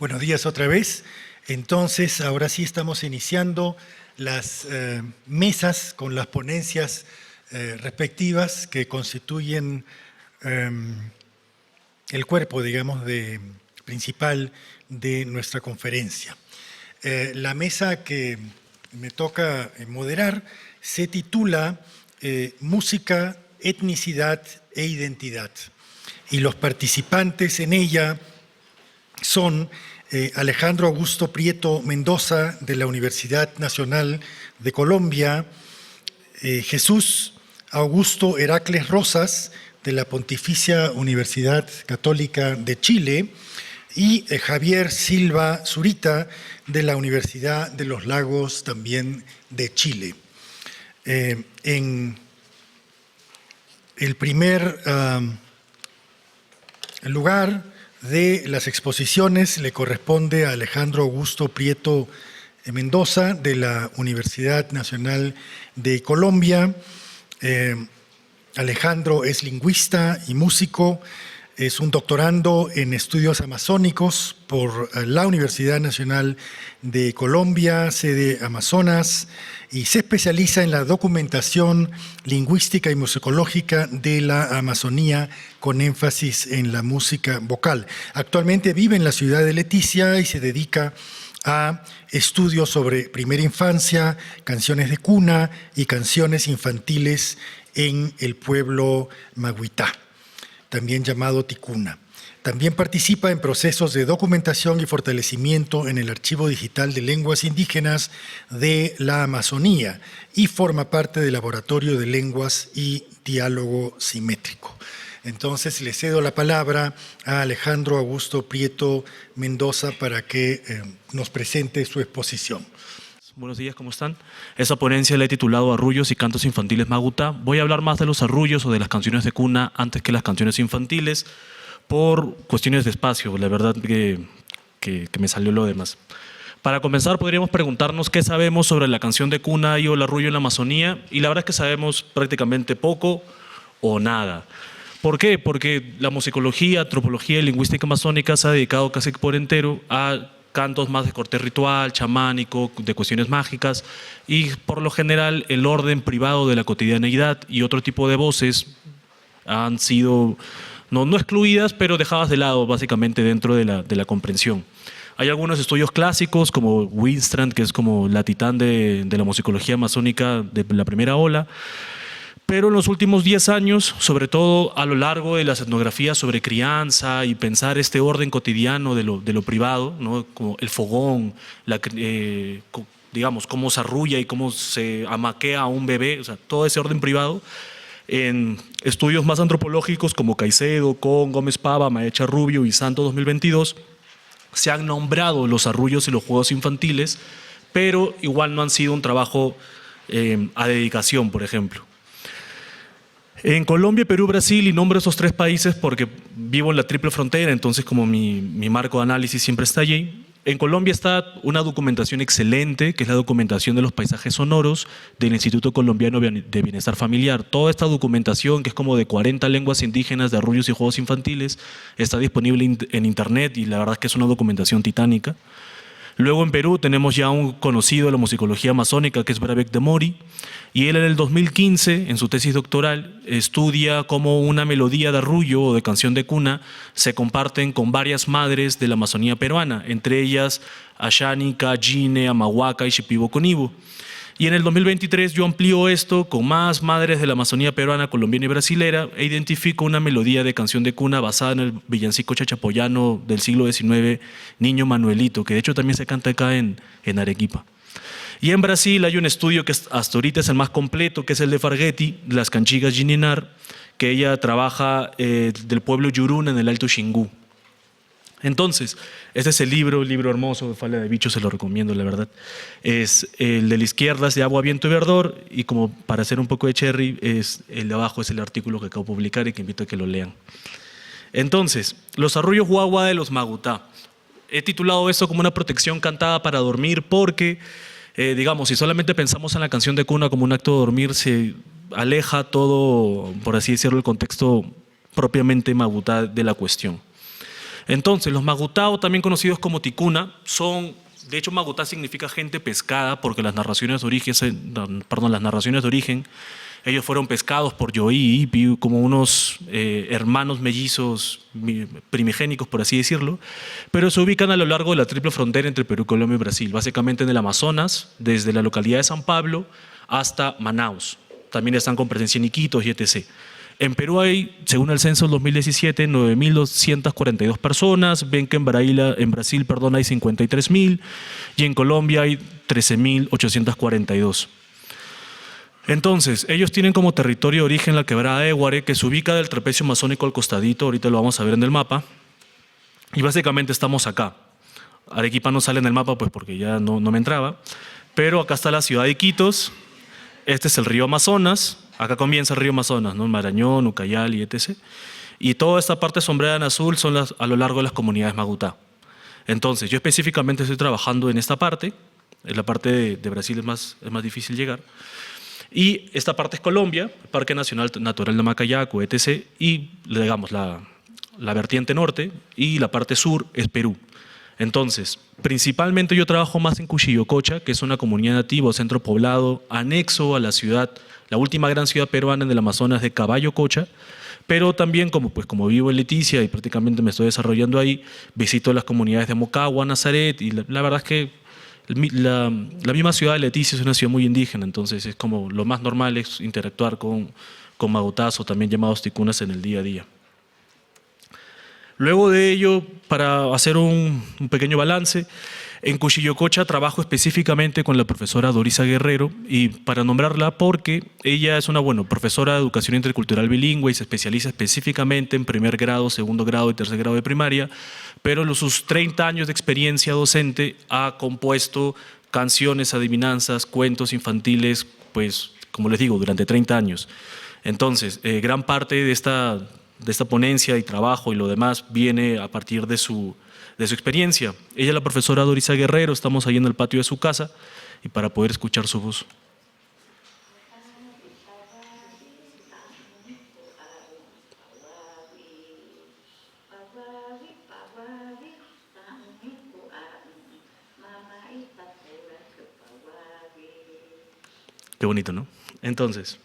Buenos días otra vez. Entonces, ahora sí estamos iniciando las mesas con las ponencias respectivas que constituyen el cuerpo, digamos, principal de nuestra conferencia. La mesa que me toca moderar se titula Música, Etnicidad e Identidad. Y los participantes en ella son Alejandro Augusto Prieto Mendoza, de la Universidad Nacional de Colombia, Jesús Augusto Heracles Rosas, de la Pontificia Universidad Católica de Chile, y Javier Silva Zurita, de la Universidad de los Lagos, también de Chile. En el primer lugar de las exposiciones le corresponde a Alejandro Augusto Prieto Mendoza, de la Universidad Nacional de Colombia. Alejandro es lingüista y músico, es un doctorando en estudios amazónicos por la Universidad Nacional de Colombia, sede Amazonas, y se especializa en la documentación lingüística y musicológica de la Amazonía, con énfasis en la música vocal. Actualmente vive en la ciudad de Leticia y se dedica a estudios sobre primera infancia, canciones de cuna y canciones infantiles en el pueblo Maguitá, también llamado Ticuna. También participa en procesos de documentación y fortalecimiento en el Archivo Digital de Lenguas Indígenas de la Amazonía y forma parte del Laboratorio de Lenguas y Diálogo Simétrico. Entonces le cedo la palabra a Alejandro Augusto Prieto Mendoza para que nos presente su exposición. Buenos días, ¿cómo están? Esa ponencia la he titulado Arrullos y Cantos Infantiles Maguta. Voy a hablar más de los arrullos o de las canciones de cuna antes que las canciones infantiles por cuestiones de espacio, la verdad que me salió lo demás. Para comenzar, podríamos preguntarnos qué sabemos sobre la canción de cuna y o el arrullo en la Amazonía, y la verdad es que sabemos prácticamente poco o nada. ¿Por qué? Porque la musicología, antropología y lingüística amazónica se ha dedicado casi por entero a cantos más de corte ritual, chamánico, de cuestiones mágicas, y por lo general el orden privado de la cotidianeidad y otro tipo de voces han sido no excluidas, pero dejadas de lado básicamente dentro de la comprensión. Hay algunos estudios clásicos como Winstrand, que es como la titán de la musicología amazónica de la primera ola, pero en los últimos 10 años, sobre todo a lo largo de las etnografías sobre crianza y pensar este orden cotidiano de lo privado, ¿no? Como el fogón, digamos, cómo se arrulla y cómo se amaquea a un bebé, o sea, todo ese orden privado, en estudios más antropológicos como Caicedo, Con, Gómez Pava, Maecha Rubio y Santo 2022, se han nombrado los arrullos y los juegos infantiles, pero igual no han sido un trabajo a dedicación, por ejemplo. En Colombia, Perú, Brasil, y nombro esos tres países porque vivo en la triple frontera, entonces como mi marco de análisis siempre está allí. En Colombia está una documentación excelente, que es la documentación de los paisajes sonoros del Instituto Colombiano de Bienestar Familiar. Toda esta documentación, que es como de 40 lenguas indígenas de arrullos y juegos infantiles, está disponible en internet y la verdad es que es una documentación titánica. Luego en Perú tenemos ya un conocido de la musicología amazónica, que es Brabec de Mori, y él en el 2015, en su tesis doctoral, estudia cómo una melodía de arrullo o de canción de cuna se comparten con varias madres de la Amazonía peruana, entre ellas Ashánica, Gine, Amahuaca y Shipibo-Conibo. Y en el 2023 yo amplío esto con más madres de la Amazonía peruana, colombiana y brasilera e identifico una melodía de canción de cuna basada en el villancico chachapoyano del siglo XIX, Niño Manuelito, que de hecho también se canta acá en Arequipa. Y en Brasil hay un estudio que hasta ahorita es el más completo, que es el de Farghetti, Las Canchigas Gininar, que ella trabaja del pueblo Yuruna en el Alto Xingu. Entonces, este es el libro hermoso, Falda de Bichos, se lo recomiendo, la verdad. Es el de la izquierda, es de Agua, Viento y Verdor, y como para hacer un poco de cherry, el de abajo es el artículo que acabo de publicar y que invito a que lo lean. Entonces, los arrullos guagua de los Magutá. He titulado esto como una protección cantada para dormir porque, digamos, si solamente pensamos en la canción de cuna como un acto de dormir, se aleja todo, por así decirlo, el contexto propiamente magutá de la cuestión. Entonces, los magutao, también conocidos como ticuna, son, de hecho, magutá significa gente pescada, porque las narraciones de origen, ellos fueron pescados por Yoí y Ipi como unos hermanos mellizos primigénicos, por así decirlo, pero se ubican a lo largo de la triple frontera entre Perú, Colombia y Brasil, básicamente en el Amazonas, desde la localidad de San Pablo hasta Manaus. También están con presencia en Iquitos y etc. En Perú hay, según el censo del 2017, 9.242 personas. Ven que en Brasil hay 53.000 y en Colombia hay 13.842. Entonces, ellos tienen como territorio de origen la quebrada de Guaré, que se ubica del trapecio amazónico al costadito, ahorita lo vamos a ver en el mapa, y básicamente estamos acá. Arequipa no sale en el mapa pues porque ya no me entraba, pero acá está la ciudad de Iquitos, este es el río Amazonas, acá comienza el río Amazonas, ¿no? Marañón, Ucayali, etc. Y toda esta parte sombreada en azul son a lo largo de las comunidades magutá. Entonces, yo específicamente estoy trabajando en esta parte, en la parte de Brasil es más difícil llegar, y esta parte es Colombia, Parque Nacional Natural de Macayaco, etc. Y, digamos, la vertiente norte y la parte sur es Perú. Entonces, principalmente yo trabajo más en Cuchillococha, que es una comunidad nativa o centro poblado anexo a la ciudad, la última gran ciudad peruana en el Amazonas de Caballo-Cocha, pero también como vivo en Leticia y prácticamente me estoy desarrollando ahí, visito las comunidades de Mocagua, Nazaret, y la verdad es que la misma ciudad de Leticia es una ciudad muy indígena, entonces es como lo más normal es interactuar con magutás o también llamados ticunas en el día a día. Luego de ello, para hacer un pequeño balance, en Cuchillococha trabajo específicamente con la profesora Dorisa Guerrero, y para nombrarla porque ella es una profesora de educación intercultural bilingüe y se especializa específicamente en primer grado, segundo grado y tercer grado de primaria, pero en sus 30 años de experiencia docente ha compuesto canciones, adivinanzas, cuentos infantiles, pues como les digo, durante 30 años. Entonces, gran parte de esta ponencia y trabajo y lo demás viene a partir de su experiencia. Ella es la profesora Dorisa Guerrero, estamos ahí en el patio de su casa y para poder escuchar su voz. Qué bonito, ¿no? Entonces,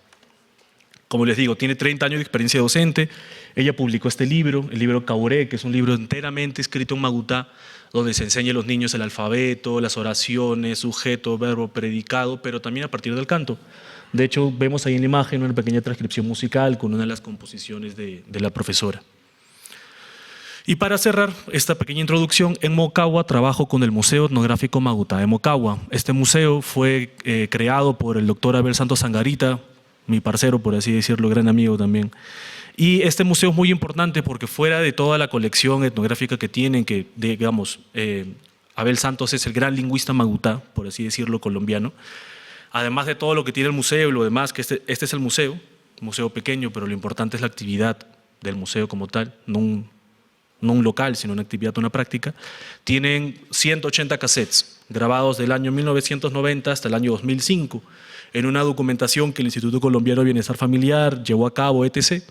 como les digo, tiene 30 años de experiencia docente. Ella publicó este libro, el libro Cauré, que es un libro enteramente escrito en magutá, donde se enseña a los niños el alfabeto, las oraciones, sujeto, verbo, predicado, pero también a partir del canto. De hecho, vemos ahí en la imagen una pequeña transcripción musical con una de las composiciones de la profesora. Y para cerrar esta pequeña introducción, en Mocagua trabajo con el Museo Etnográfico Magutá de Mocagua. Este museo fue creado por el doctor Abel Santos Angarita, mi parcero, por así decirlo, gran amigo también. Y este museo es muy importante porque fuera de toda la colección etnográfica que tienen, que digamos, Abel Santos es el gran lingüista magutá, por así decirlo, colombiano, además de todo lo que tiene el museo y lo demás, que este es el museo pequeño, pero lo importante es la actividad del museo como tal, no un local, sino una actividad, una práctica. Tienen 180 cassettes grabados del año 1990 hasta el año 2005, en una documentación que el Instituto Colombiano de Bienestar Familiar llevó a cabo, etc.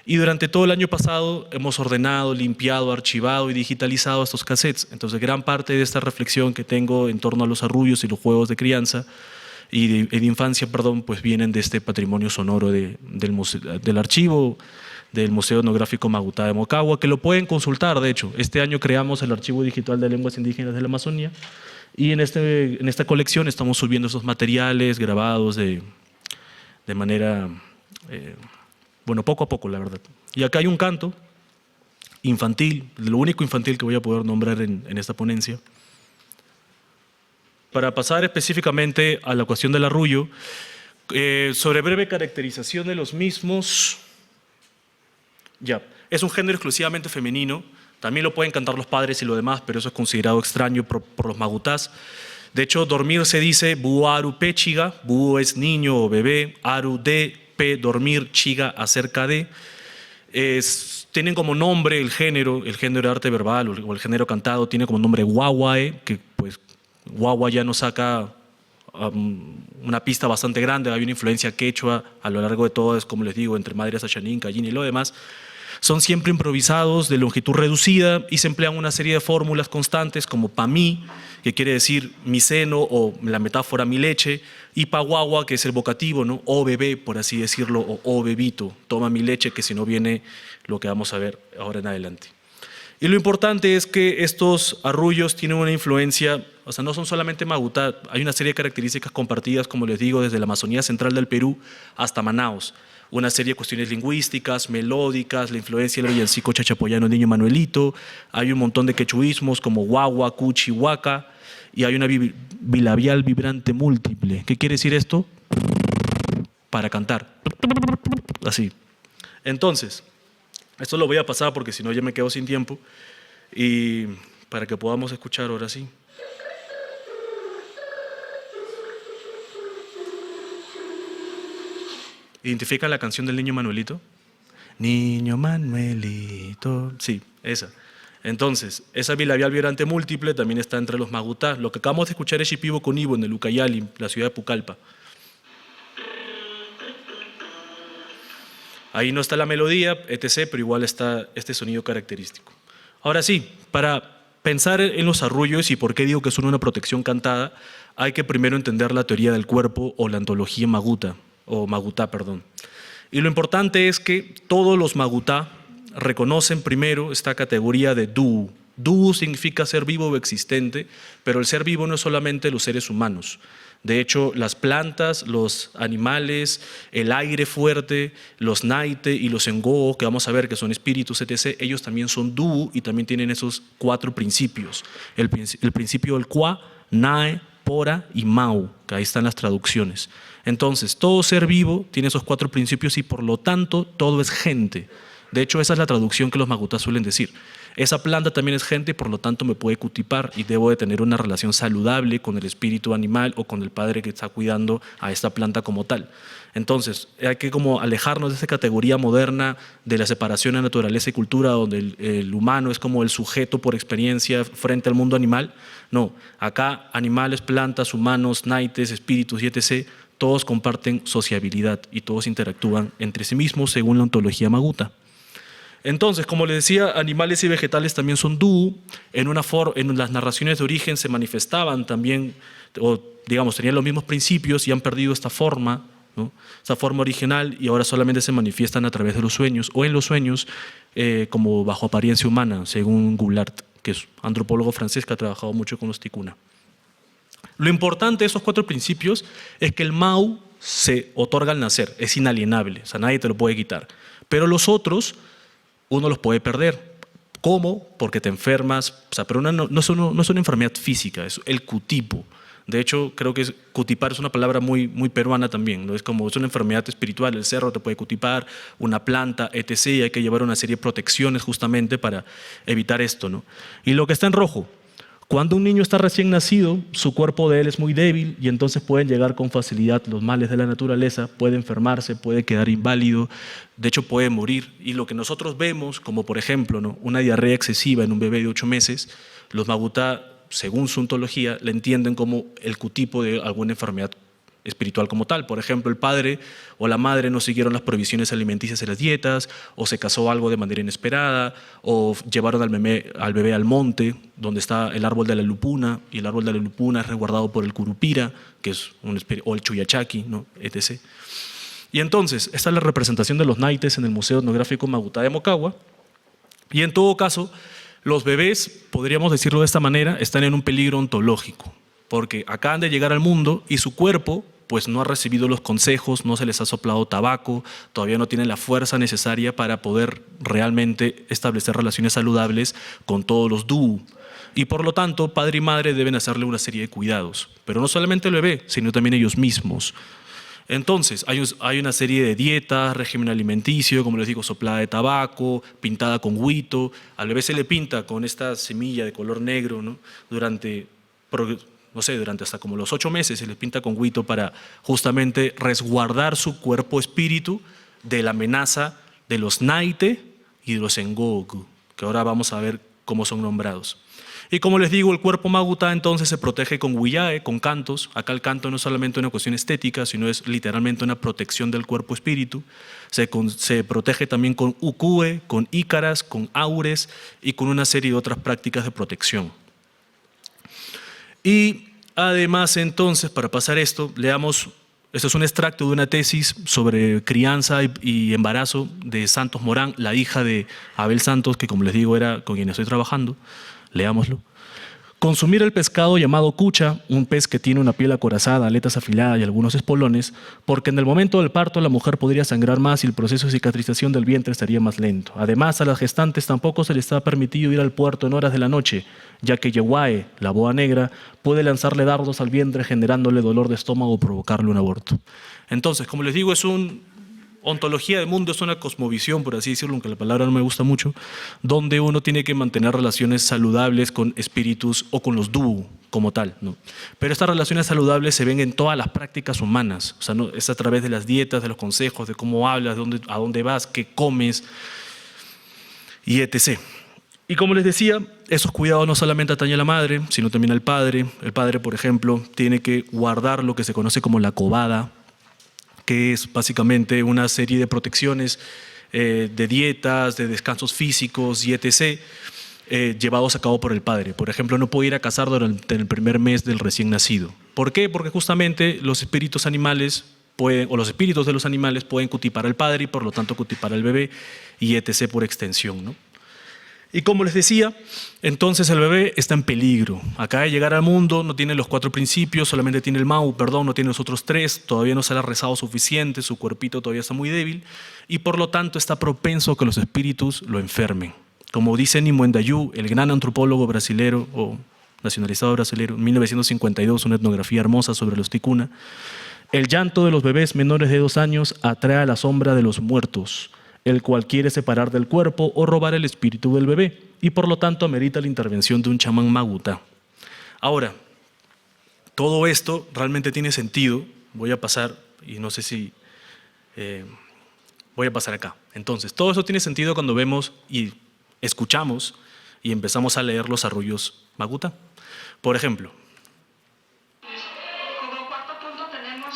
Y durante todo el año pasado hemos ordenado, limpiado, archivado y digitalizado estos cassettes. Entonces, gran parte de esta reflexión que tengo en torno a los arrullos y los juegos de crianza y de infancia, pues vienen de este patrimonio sonoro del archivo del Museo Etnográfico Magutá de Mocagua, que lo pueden consultar, de hecho. Este año creamos el Archivo Digital de Lenguas Indígenas de la Amazonía y en esta colección estamos subiendo esos materiales grabados de manera, poco a poco, la verdad. Y acá hay un canto infantil, lo único infantil que voy a poder nombrar en esta ponencia. Para pasar específicamente a la cuestión del arrullo, sobre breve caracterización de los mismos. Es un género exclusivamente femenino, también lo pueden cantar los padres y lo demás, pero eso es considerado extraño por los magutás. De hecho, dormir se dice bu aru pe chiga, bu es niño o bebé, aru de, pe dormir, chiga acerca de. Tienen como nombre el género de arte verbal o el género cantado, tiene como nombre guaguae, que pues guagua ya nos saca una pista bastante grande, hay una influencia quechua a lo largo de todo, es como les digo, entre Madre Sachanín, Cayín y lo demás. Son siempre improvisados, de longitud reducida, y se emplean una serie de fórmulas constantes como pa' mí, que quiere decir mi seno o la metáfora mi leche, y pa' guagua, que es el vocativo, ¿no? O bebé, por así decirlo, o bebito, toma mi leche, que si no viene lo que vamos a ver ahora en adelante. Y lo importante es que estos arrullos tienen una influencia, o sea, no son solamente magutá, hay una serie de características compartidas, como les digo, desde la Amazonía central del Perú hasta Manaos. Una serie de cuestiones lingüísticas, melódicas, la influencia del villancico chachapoyano Niño Manuelito, hay un montón de quechuismos como guagua, cuchi, huaca, y hay una bilabial vibrante múltiple. ¿Qué quiere decir esto? Para cantar. Así. Entonces, esto lo voy a pasar porque si no ya me quedo sin tiempo, y para que podamos escuchar ahora sí. ¿Identifican la canción del Niño Manuelito? Niño Manuelito. Sí, esa. Entonces, esa bilabial vibrante múltiple también está entre los magutá. Lo que acabamos de escuchar es Shipibo con Ibo en el Ucayali, la ciudad de Pucallpa. Ahí no está la melodía, etc., pero igual está este sonido característico. Ahora sí, para pensar en los arrullos y por qué digo que son una protección cantada, hay que primero entender la teoría del cuerpo o la antología magutá. Y lo importante es que todos los magutá reconocen primero esta categoría de duu. Duu significa ser vivo o existente, pero el ser vivo no es solamente los seres humanos. De hecho, las plantas, los animales, el aire fuerte, los naite y los engoo, que vamos a ver que son espíritus, etc., ellos también son duu y también tienen esos 4 principios. El principio del kwa, nae, pora y mau, que ahí están las traducciones. Entonces, todo ser vivo tiene esos 4 principios y por lo tanto todo es gente. De hecho, esa es la traducción que los magutá suelen decir. Esa planta también es gente y por lo tanto me puede cutipar y debo de tener una relación saludable con el espíritu animal o con el padre que está cuidando a esta planta como tal. Entonces, hay que como alejarnos de esa categoría moderna de la separación de naturaleza y cultura, donde el humano es como el sujeto por experiencia frente al mundo animal. No, acá animales, plantas, humanos, naites, espíritus y etc., todos comparten sociabilidad y todos interactúan entre sí mismos según la ontología magutá. Entonces, como les decía, animales y vegetales también son duu. En las narraciones de origen se manifestaban también, o digamos, tenían los mismos principios y han perdido esta forma, ¿no? Esta forma original, y ahora solamente se manifiestan a través de los sueños o en los sueños como bajo apariencia humana, según Goulart, que es antropólogo francés que ha trabajado mucho con los ticuna. Lo importante de esos 4 principios es que el mau se otorga al nacer, es inalienable, o sea, nadie te lo puede quitar. Pero los otros uno los puede perder. ¿Cómo? Porque te enfermas, o sea, pero no es una enfermedad física, es el cutipo. De hecho, creo que cutipar es una palabra muy, muy peruana también, ¿no? Es una enfermedad espiritual, el cerro te puede cutipar, una planta, etc., y hay que llevar una serie de protecciones justamente para evitar esto, ¿no? Y lo que está en rojo, cuando un niño está recién nacido, su cuerpo de él es muy débil y entonces pueden llegar con facilidad los males de la naturaleza, puede enfermarse, puede quedar inválido, de hecho puede morir. Y lo que nosotros vemos, como por ejemplo, ¿no?, una diarrea excesiva en un bebé de 8 meses, los magutá, según su ontología, le entienden como el cutipo de alguna enfermedad espiritual como tal. Por ejemplo, el padre o la madre no siguieron las provisiones alimenticias en las dietas, o se casó algo de manera inesperada, o llevaron al bebé al monte, donde está el árbol de la lupuna, y el árbol de la lupuna es resguardado por el curupira, que es o el chuyachaki, ¿no?, etc. Y entonces, esta es la representación de los naites en el Museo Etnográfico Magutá de Moquegua, y en todo caso, los bebés, podríamos decirlo de esta manera, están en un peligro ontológico, porque acaban de llegar al mundo y su cuerpo pues no ha recibido los consejos, no se les ha soplado tabaco, todavía no tienen la fuerza necesaria para poder realmente establecer relaciones saludables con todos los duu. Y por lo tanto, padre y madre deben hacerle una serie de cuidados, pero no solamente el bebé, sino también ellos mismos. Entonces, hay una serie de dietas, régimen alimenticio, como les digo, soplada de tabaco, pintada con huito. Al bebé se le pinta con esta semilla de color negro, ¿no?, durante hasta como los 8 meses se les pinta con huito para justamente resguardar su cuerpo-espíritu de la amenaza de los naite y de los engoku, que ahora vamos a ver cómo son nombrados. Y como les digo, el cuerpo Magutá entonces se protege con huillae, con cantos. Acá el canto no es solamente una cuestión estética, sino es literalmente una protección del cuerpo espíritu. Se protege también con ukue, con ícaras, con aures y con una serie de otras prácticas de protección. Y además entonces, para pasar esto, leamos, esto es un extracto de una tesis sobre crianza y embarazo de Santos Morán, la hija de Abel Santos, que como les digo era con quien estoy trabajando. Leámoslo. Consumir el pescado llamado cucha, un pez que tiene una piel acorazada, aletas afiladas y algunos espolones, porque en el momento del parto la mujer podría sangrar más y el proceso de cicatrización del vientre estaría más lento. Además, a las gestantes tampoco se les está permitido ir al puerto en horas de la noche, ya que Yehuae, la boa negra, puede lanzarle dardos al vientre generándole dolor de estómago o provocarle un aborto. Entonces, como les digo, es ontología del mundo, es una cosmovisión, por así decirlo, aunque la palabra no me gusta mucho, donde uno tiene que mantener relaciones saludables con espíritus o con los dúo como tal, ¿no? Pero estas relaciones saludables se ven en todas las prácticas humanas, o sea, ¿no? Es a través de las dietas, de los consejos, de cómo hablas, a dónde vas, qué comes y etc. Y como les decía, esos cuidados no solamente atañen a la madre, sino también al padre. El padre, por ejemplo, tiene que guardar lo que se conoce como la cobada, que es básicamente una serie de protecciones de dietas, de descansos físicos y etc., llevados a cabo por el padre. Por ejemplo, no puede ir a cazar durante el primer mes del recién nacido. ¿Por qué? Porque justamente los espíritus animales o los espíritus de los animales pueden cutipar al padre y por lo tanto cutipar al bebé y etc. por extensión, ¿no? Y como les decía, entonces el bebé está en peligro. Acaba de llegar al mundo, no tiene los 4 principios, solamente tiene el Mau, no tiene los otros 3, todavía no se le ha rezado suficiente, su cuerpito todavía está muy débil y por lo tanto está propenso a que los espíritus lo enfermen. Como dice Nimue Ndayu, el gran antropólogo brasilero o nacionalizado brasilero, en 1952, una etnografía hermosa sobre los ticuna, el llanto de los bebés menores de 2 años atrae a la sombra de los muertos, el cual quiere separar del cuerpo o robar el espíritu del bebé y por lo tanto amerita la intervención de un chamán Magutá. Ahora, todo esto realmente tiene sentido. Voy a pasar, y no sé si voy a pasar acá. Entonces, todo eso tiene sentido cuando vemos y escuchamos y empezamos a leer los arrullos Magutá. Por ejemplo,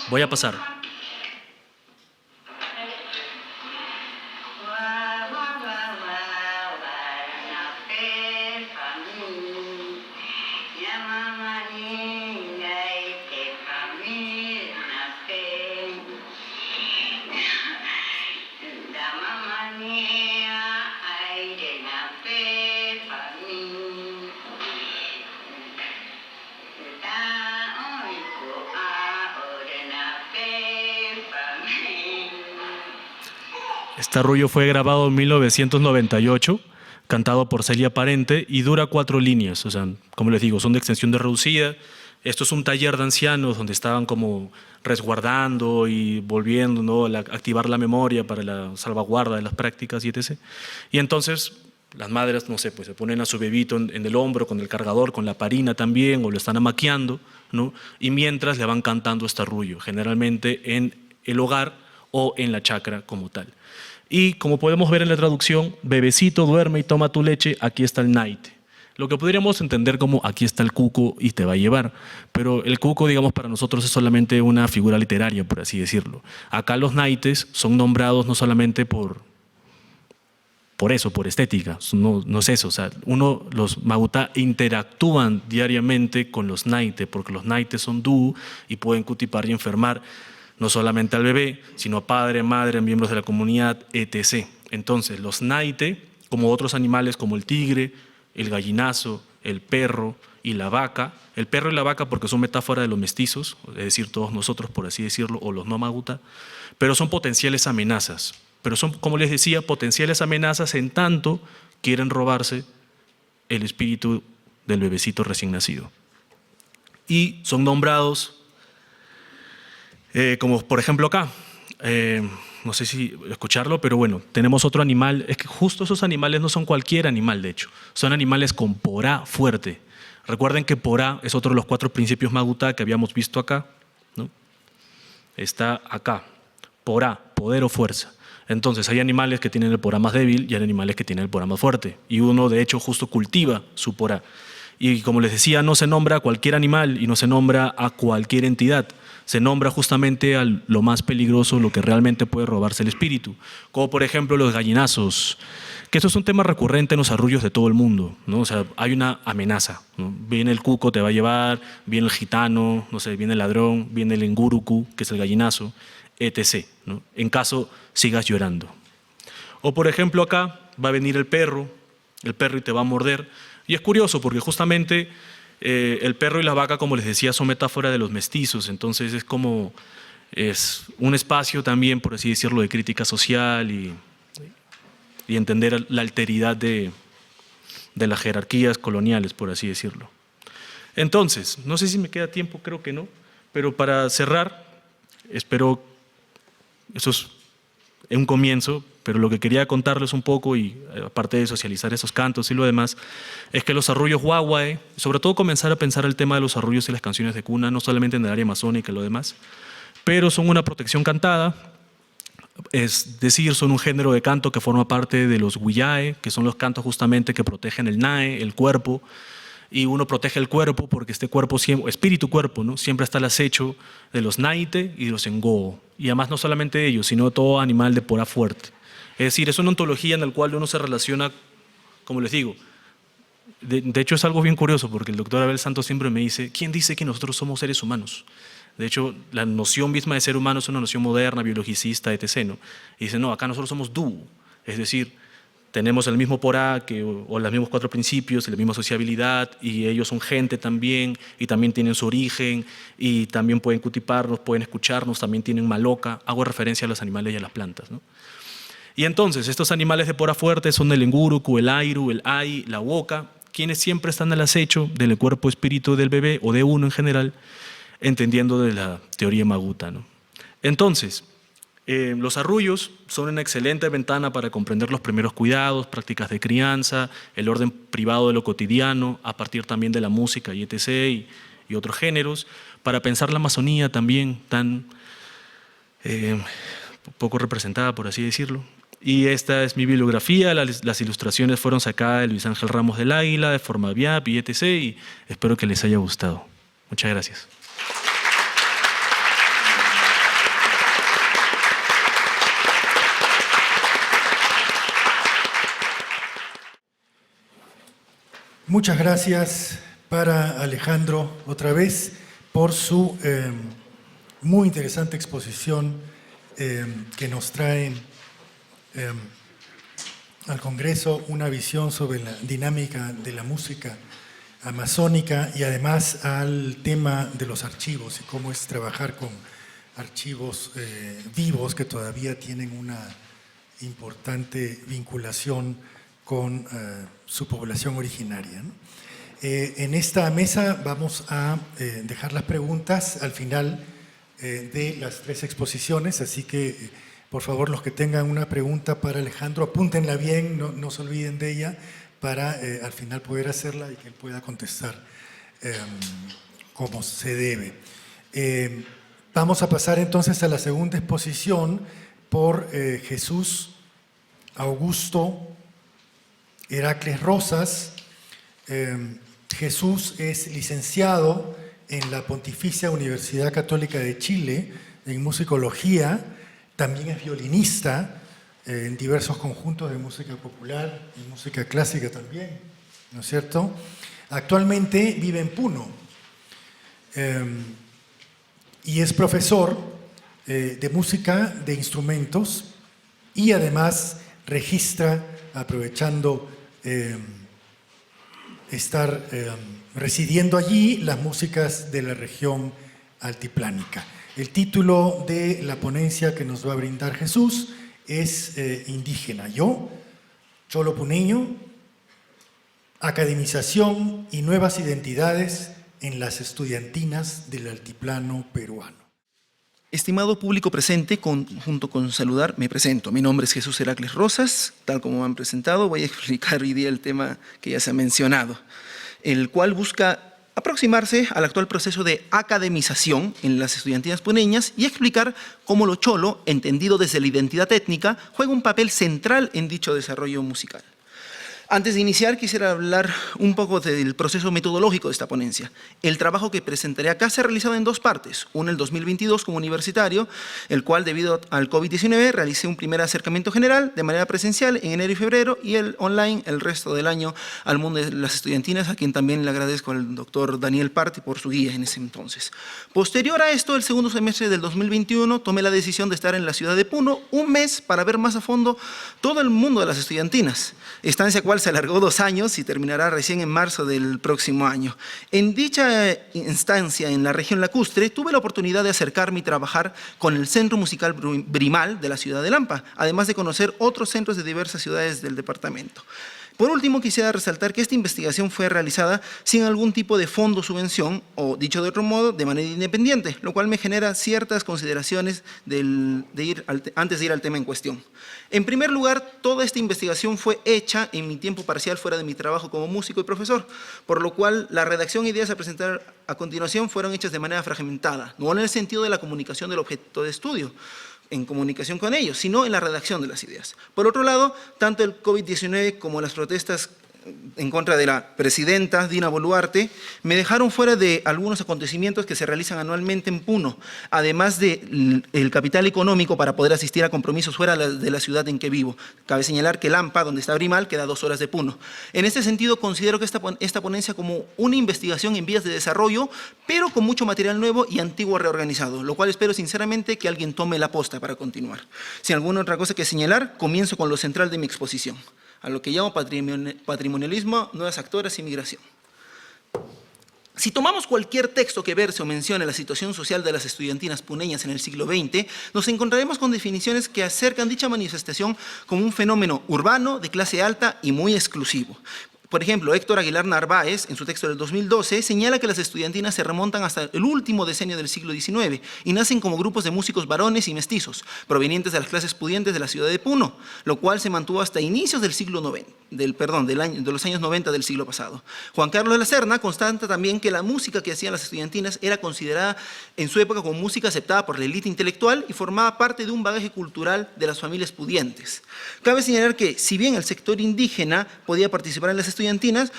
voy a pasar. Este arrullo fue grabado en 1998, cantado por Celia Parente y dura 4 líneas. O sea, como les digo, son de extensión de reducida. Esto es un taller de ancianos donde estaban como resguardando y volviendo, ¿no?, a activar la memoria para la salvaguarda de las prácticas y etc. Y entonces las madres, no sé, pues se ponen a su bebito en el hombro con el cargador, con la parina también, o lo están amaqueando, ¿no? Y mientras le van cantando este arrullo, generalmente en el hogar o en la chacra como tal. Y como podemos ver en la traducción, bebecito, duerme y toma tu leche, aquí está el naite. Lo que podríamos entender como aquí está el cuco y te va a llevar. Pero el cuco, digamos, para nosotros es solamente una figura literaria, por así decirlo. Acá los naites son nombrados no solamente por eso, por estética, no es eso. O sea, los Magutá interactúan diariamente con los naites, porque los naites son dúo y pueden cutipar y enfermar no solamente al bebé, sino a padre, madre, miembros de la comunidad, etc. Entonces, los naite, como otros animales como el tigre, el gallinazo, el perro y la vaca, el perro y la vaca porque son metáfora de los mestizos, es decir, todos nosotros, por así decirlo, o los no Magutá, pero son potenciales amenazas. Pero son, como les decía, potenciales amenazas en tanto quieren robarse el espíritu del bebecito recién nacido. Y son nombrados como por ejemplo acá, no sé si escucharlo, pero bueno, tenemos otro animal. Es que justo esos animales no son cualquier animal, de hecho. Son animales con porá fuerte. Recuerden que porá es otro de los 4 principios Magutá que habíamos visto acá, ¿no? Está acá, porá, poder o fuerza. Entonces hay animales que tienen el porá más débil y hay animales que tienen el porá más fuerte. Y uno de hecho justo cultiva su porá. Y como les decía, no se nombra a cualquier animal y no se nombra a cualquier entidad. Se nombra justamente a lo más peligroso, lo que realmente puede robarse el espíritu. Como por ejemplo los gallinazos, que esto es un tema recurrente en los arrullos de todo el mundo, ¿no? O sea, hay una amenaza, ¿no? Viene el cuco, te va a llevar, viene el gitano, no sé, viene el ladrón, viene el engurucu, que es el gallinazo, etc., ¿no? En caso sigas llorando. O por ejemplo acá va a venir el perro y te va a morder. Y es curioso porque justamente el perro y la vaca, como les decía, son metáfora de los mestizos. Entonces es un espacio también, por así decirlo, de crítica social y entender la alteridad de las jerarquías coloniales, por así decirlo. Entonces, no sé si me queda tiempo, creo que no, pero para cerrar, espero, eso es un comienzo, pero lo que quería contarles un poco, y aparte de socializar esos cantos y lo demás, es que los arrullos guagua, sobre todo comenzar a pensar el tema de los arrullos y las canciones de cuna, no solamente en el área amazónica y lo demás, pero son una protección cantada, es decir, son un género de canto que forma parte de los huillae, que son los cantos justamente que protegen el nae, el cuerpo, y uno protege el cuerpo porque este cuerpo, espíritu-cuerpo, ¿no? Siempre está al acecho de los naite y de los engoo, y además no solamente ellos, sino todo animal de pora fuerte. Es decir, es una ontología en la cual uno se relaciona, como les digo, de hecho es algo bien curioso porque el doctor Abel Santos siempre me dice, ¿quién dice que nosotros somos seres humanos? De hecho, la noción misma de ser humano es una noción moderna, biologicista, etc., ¿no? Y dice, no, acá nosotros somos dúo, es decir, tenemos el mismo porá o los mismos 4 principios, la misma sociabilidad, y ellos son gente también, y también tienen su origen, y también pueden cutiparnos, pueden escucharnos, también tienen maloca. Hago referencia a los animales y a las plantas, ¿no? Y entonces, estos animales de pora fuerte son el engurucu, el airu, el ai, la woca, quienes siempre están al acecho del cuerpo espíritu del bebé, o de uno en general, entendiendo de la teoría maguta, ¿no? Entonces, los arrullos son una excelente ventana para comprender los primeros cuidados, prácticas de crianza, el orden privado de lo cotidiano, a partir también de la música y etc., y otros géneros, para pensar la Amazonía también tan poco representada, por así decirlo. Y esta es mi bibliografía, las ilustraciones fueron sacadas de Luis Ángel Ramos del Águila, de Formaviap y etc., y espero que les haya gustado. Muchas gracias. Muchas gracias para Alejandro otra vez por su muy interesante exposición que nos trae al Congreso una visión sobre la dinámica de la música amazónica y además al tema de los archivos y cómo es trabajar con archivos vivos que todavía tienen una importante vinculación con su población originaria, ¿no? En esta mesa vamos a dejar las preguntas al final de las 3 exposiciones, así que por favor los que tengan una pregunta para Alejandro, apúntenla bien, no se olviden de ella, para al final poder hacerla y que él pueda contestar como se debe. Vamos a pasar entonces a la segunda exposición por Jesús Augusto Heracles Rosas. Jesús es licenciado en la Pontificia Universidad Católica de Chile en musicología, también es violinista en diversos conjuntos de música popular y música clásica también, ¿no es cierto? Actualmente vive en Puno y es profesor de música de instrumentos y además registra, aprovechando estar residiendo allí, las músicas de la región altiplánica. El título de la ponencia que nos va a brindar Jesús es Indígena Yo, Cholo Puneño, Academización y Nuevas Identidades en las Estudiantinas del Altiplano Peruano. Estimado público presente, junto con saludar, me presento. Mi nombre es Jesús Heracles Rosas, tal como me han presentado, voy a explicar hoy día el tema que ya se ha mencionado, el cual busca aproximarse al actual proceso de academización en las estudiantinas puneñas y explicar cómo lo cholo, entendido desde la identidad étnica, juega un papel central en dicho desarrollo musical. Antes de iniciar, quisiera hablar un poco del proceso metodológico de esta ponencia. El trabajo que presentaré acá se ha realizado en dos partes. Una el 2022 como universitario, el cual debido al COVID-19 realicé un primer acercamiento general de manera presencial en enero y febrero, y el online el resto del año al mundo de las estudiantinas, a quien también le agradezco al doctor Daniel Parti por su guía en ese entonces. Posterior a esto, el segundo semestre del 2021, tomé la decisión de estar en la ciudad de Puno un mes para ver más a fondo todo el mundo de las estudiantinas, estancia cual se alargó 2 años y terminará recién en marzo del próximo año. En dicha instancia en la región lacustre, tuve la oportunidad de acercarme y trabajar con el Centro Musical Brimal de la ciudad de Lampa, además de conocer otros centros de diversas ciudades del departamento. Por último, quisiera resaltar que esta investigación fue realizada sin algún tipo de fondo o subvención, o dicho de otro modo, de manera independiente, lo cual me genera ciertas consideraciones antes de ir al tema en cuestión. En primer lugar, toda esta investigación fue hecha en mi tiempo parcial fuera de mi trabajo como músico y profesor, por lo cual la redacción e ideas a presentar a continuación fueron hechas de manera fragmentada, no en el sentido de la comunicación del objeto de estudio, en comunicación con ellos, sino en la redacción de las ideas. Por otro lado, tanto el COVID-19 como las protestas en contra de la presidenta Dina Boluarte me dejaron fuera de algunos acontecimientos que se realizan anualmente en Puno, además del capital económico para poder asistir a compromisos fuera de la ciudad en que vivo. Cabe señalar que Lampa, donde está Brimal, queda 2 horas de Puno. En este sentido, considero que esta ponencia como una investigación en vías de desarrollo, pero con mucho material nuevo y antiguo reorganizado, lo cual espero sinceramente que alguien tome la posta para continuar. Sin alguna otra cosa que señalar, comienzo con lo central de mi exposición, a lo que llamo patrimonialismo, nuevas actoras y migración. Si tomamos cualquier texto que verse o mencione la situación social de las estudiantinas puneñas en el siglo XX, nos encontraremos con definiciones que acercan dicha manifestación como un fenómeno urbano, de clase alta y muy exclusivo. Por ejemplo, Héctor Aguilar Narváez, en su texto del 2012, señala que las estudiantinas se remontan hasta el último decenio del siglo XIX y nacen como grupos de músicos varones y mestizos, provenientes de las clases pudientes de la ciudad de Puno, lo cual se mantuvo hasta inicios del siglo XIX, de los años 90 del siglo pasado. Juan Carlos de la Serna constata también que la música que hacían las estudiantinas era considerada en su época como música aceptada por la élite intelectual y formaba parte de un bagaje cultural de las familias pudientes. Cabe señalar que, si bien el sector indígena podía participar en las estudiantinas,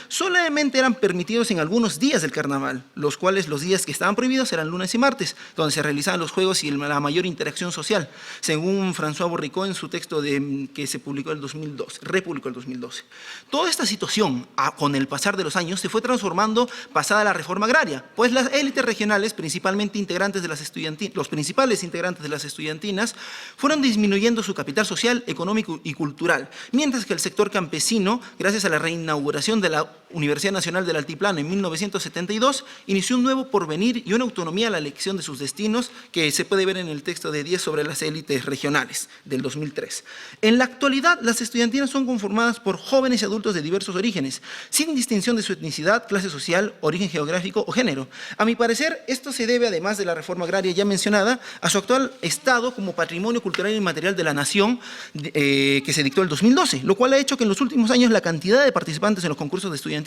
solamente eran permitidos en algunos días del carnaval, los cuales los días que estaban prohibidos eran lunes y martes, donde se realizaban los juegos y la mayor interacción social, según François Borricot en su texto que se publicó en el 2012, republicó el 2012. Toda esta situación, con el pasar de los años, se fue transformando pasada la reforma agraria, pues las élites regionales, principalmente integrantes de las estudiantinas, los principales integrantes de las estudiantinas, fueron disminuyendo su capital social, económico y cultural, mientras que el sector campesino, gracias a la reinauguración de la Universidad Nacional del Altiplano en 1972, inició un nuevo porvenir y una autonomía a la elección de sus destinos, que se puede ver en el texto de 10 sobre las élites regionales del 2003. En la actualidad, las estudiantinas son conformadas por jóvenes y adultos de diversos orígenes, sin distinción de su etnicidad, clase social, origen geográfico o género. A mi parecer, esto se debe, además de la reforma agraria ya mencionada, a su actual estado como patrimonio cultural y inmaterial de la nación que se dictó el 2012, lo cual ha hecho que en los últimos años la cantidad de participantes en los concursos de estudiantina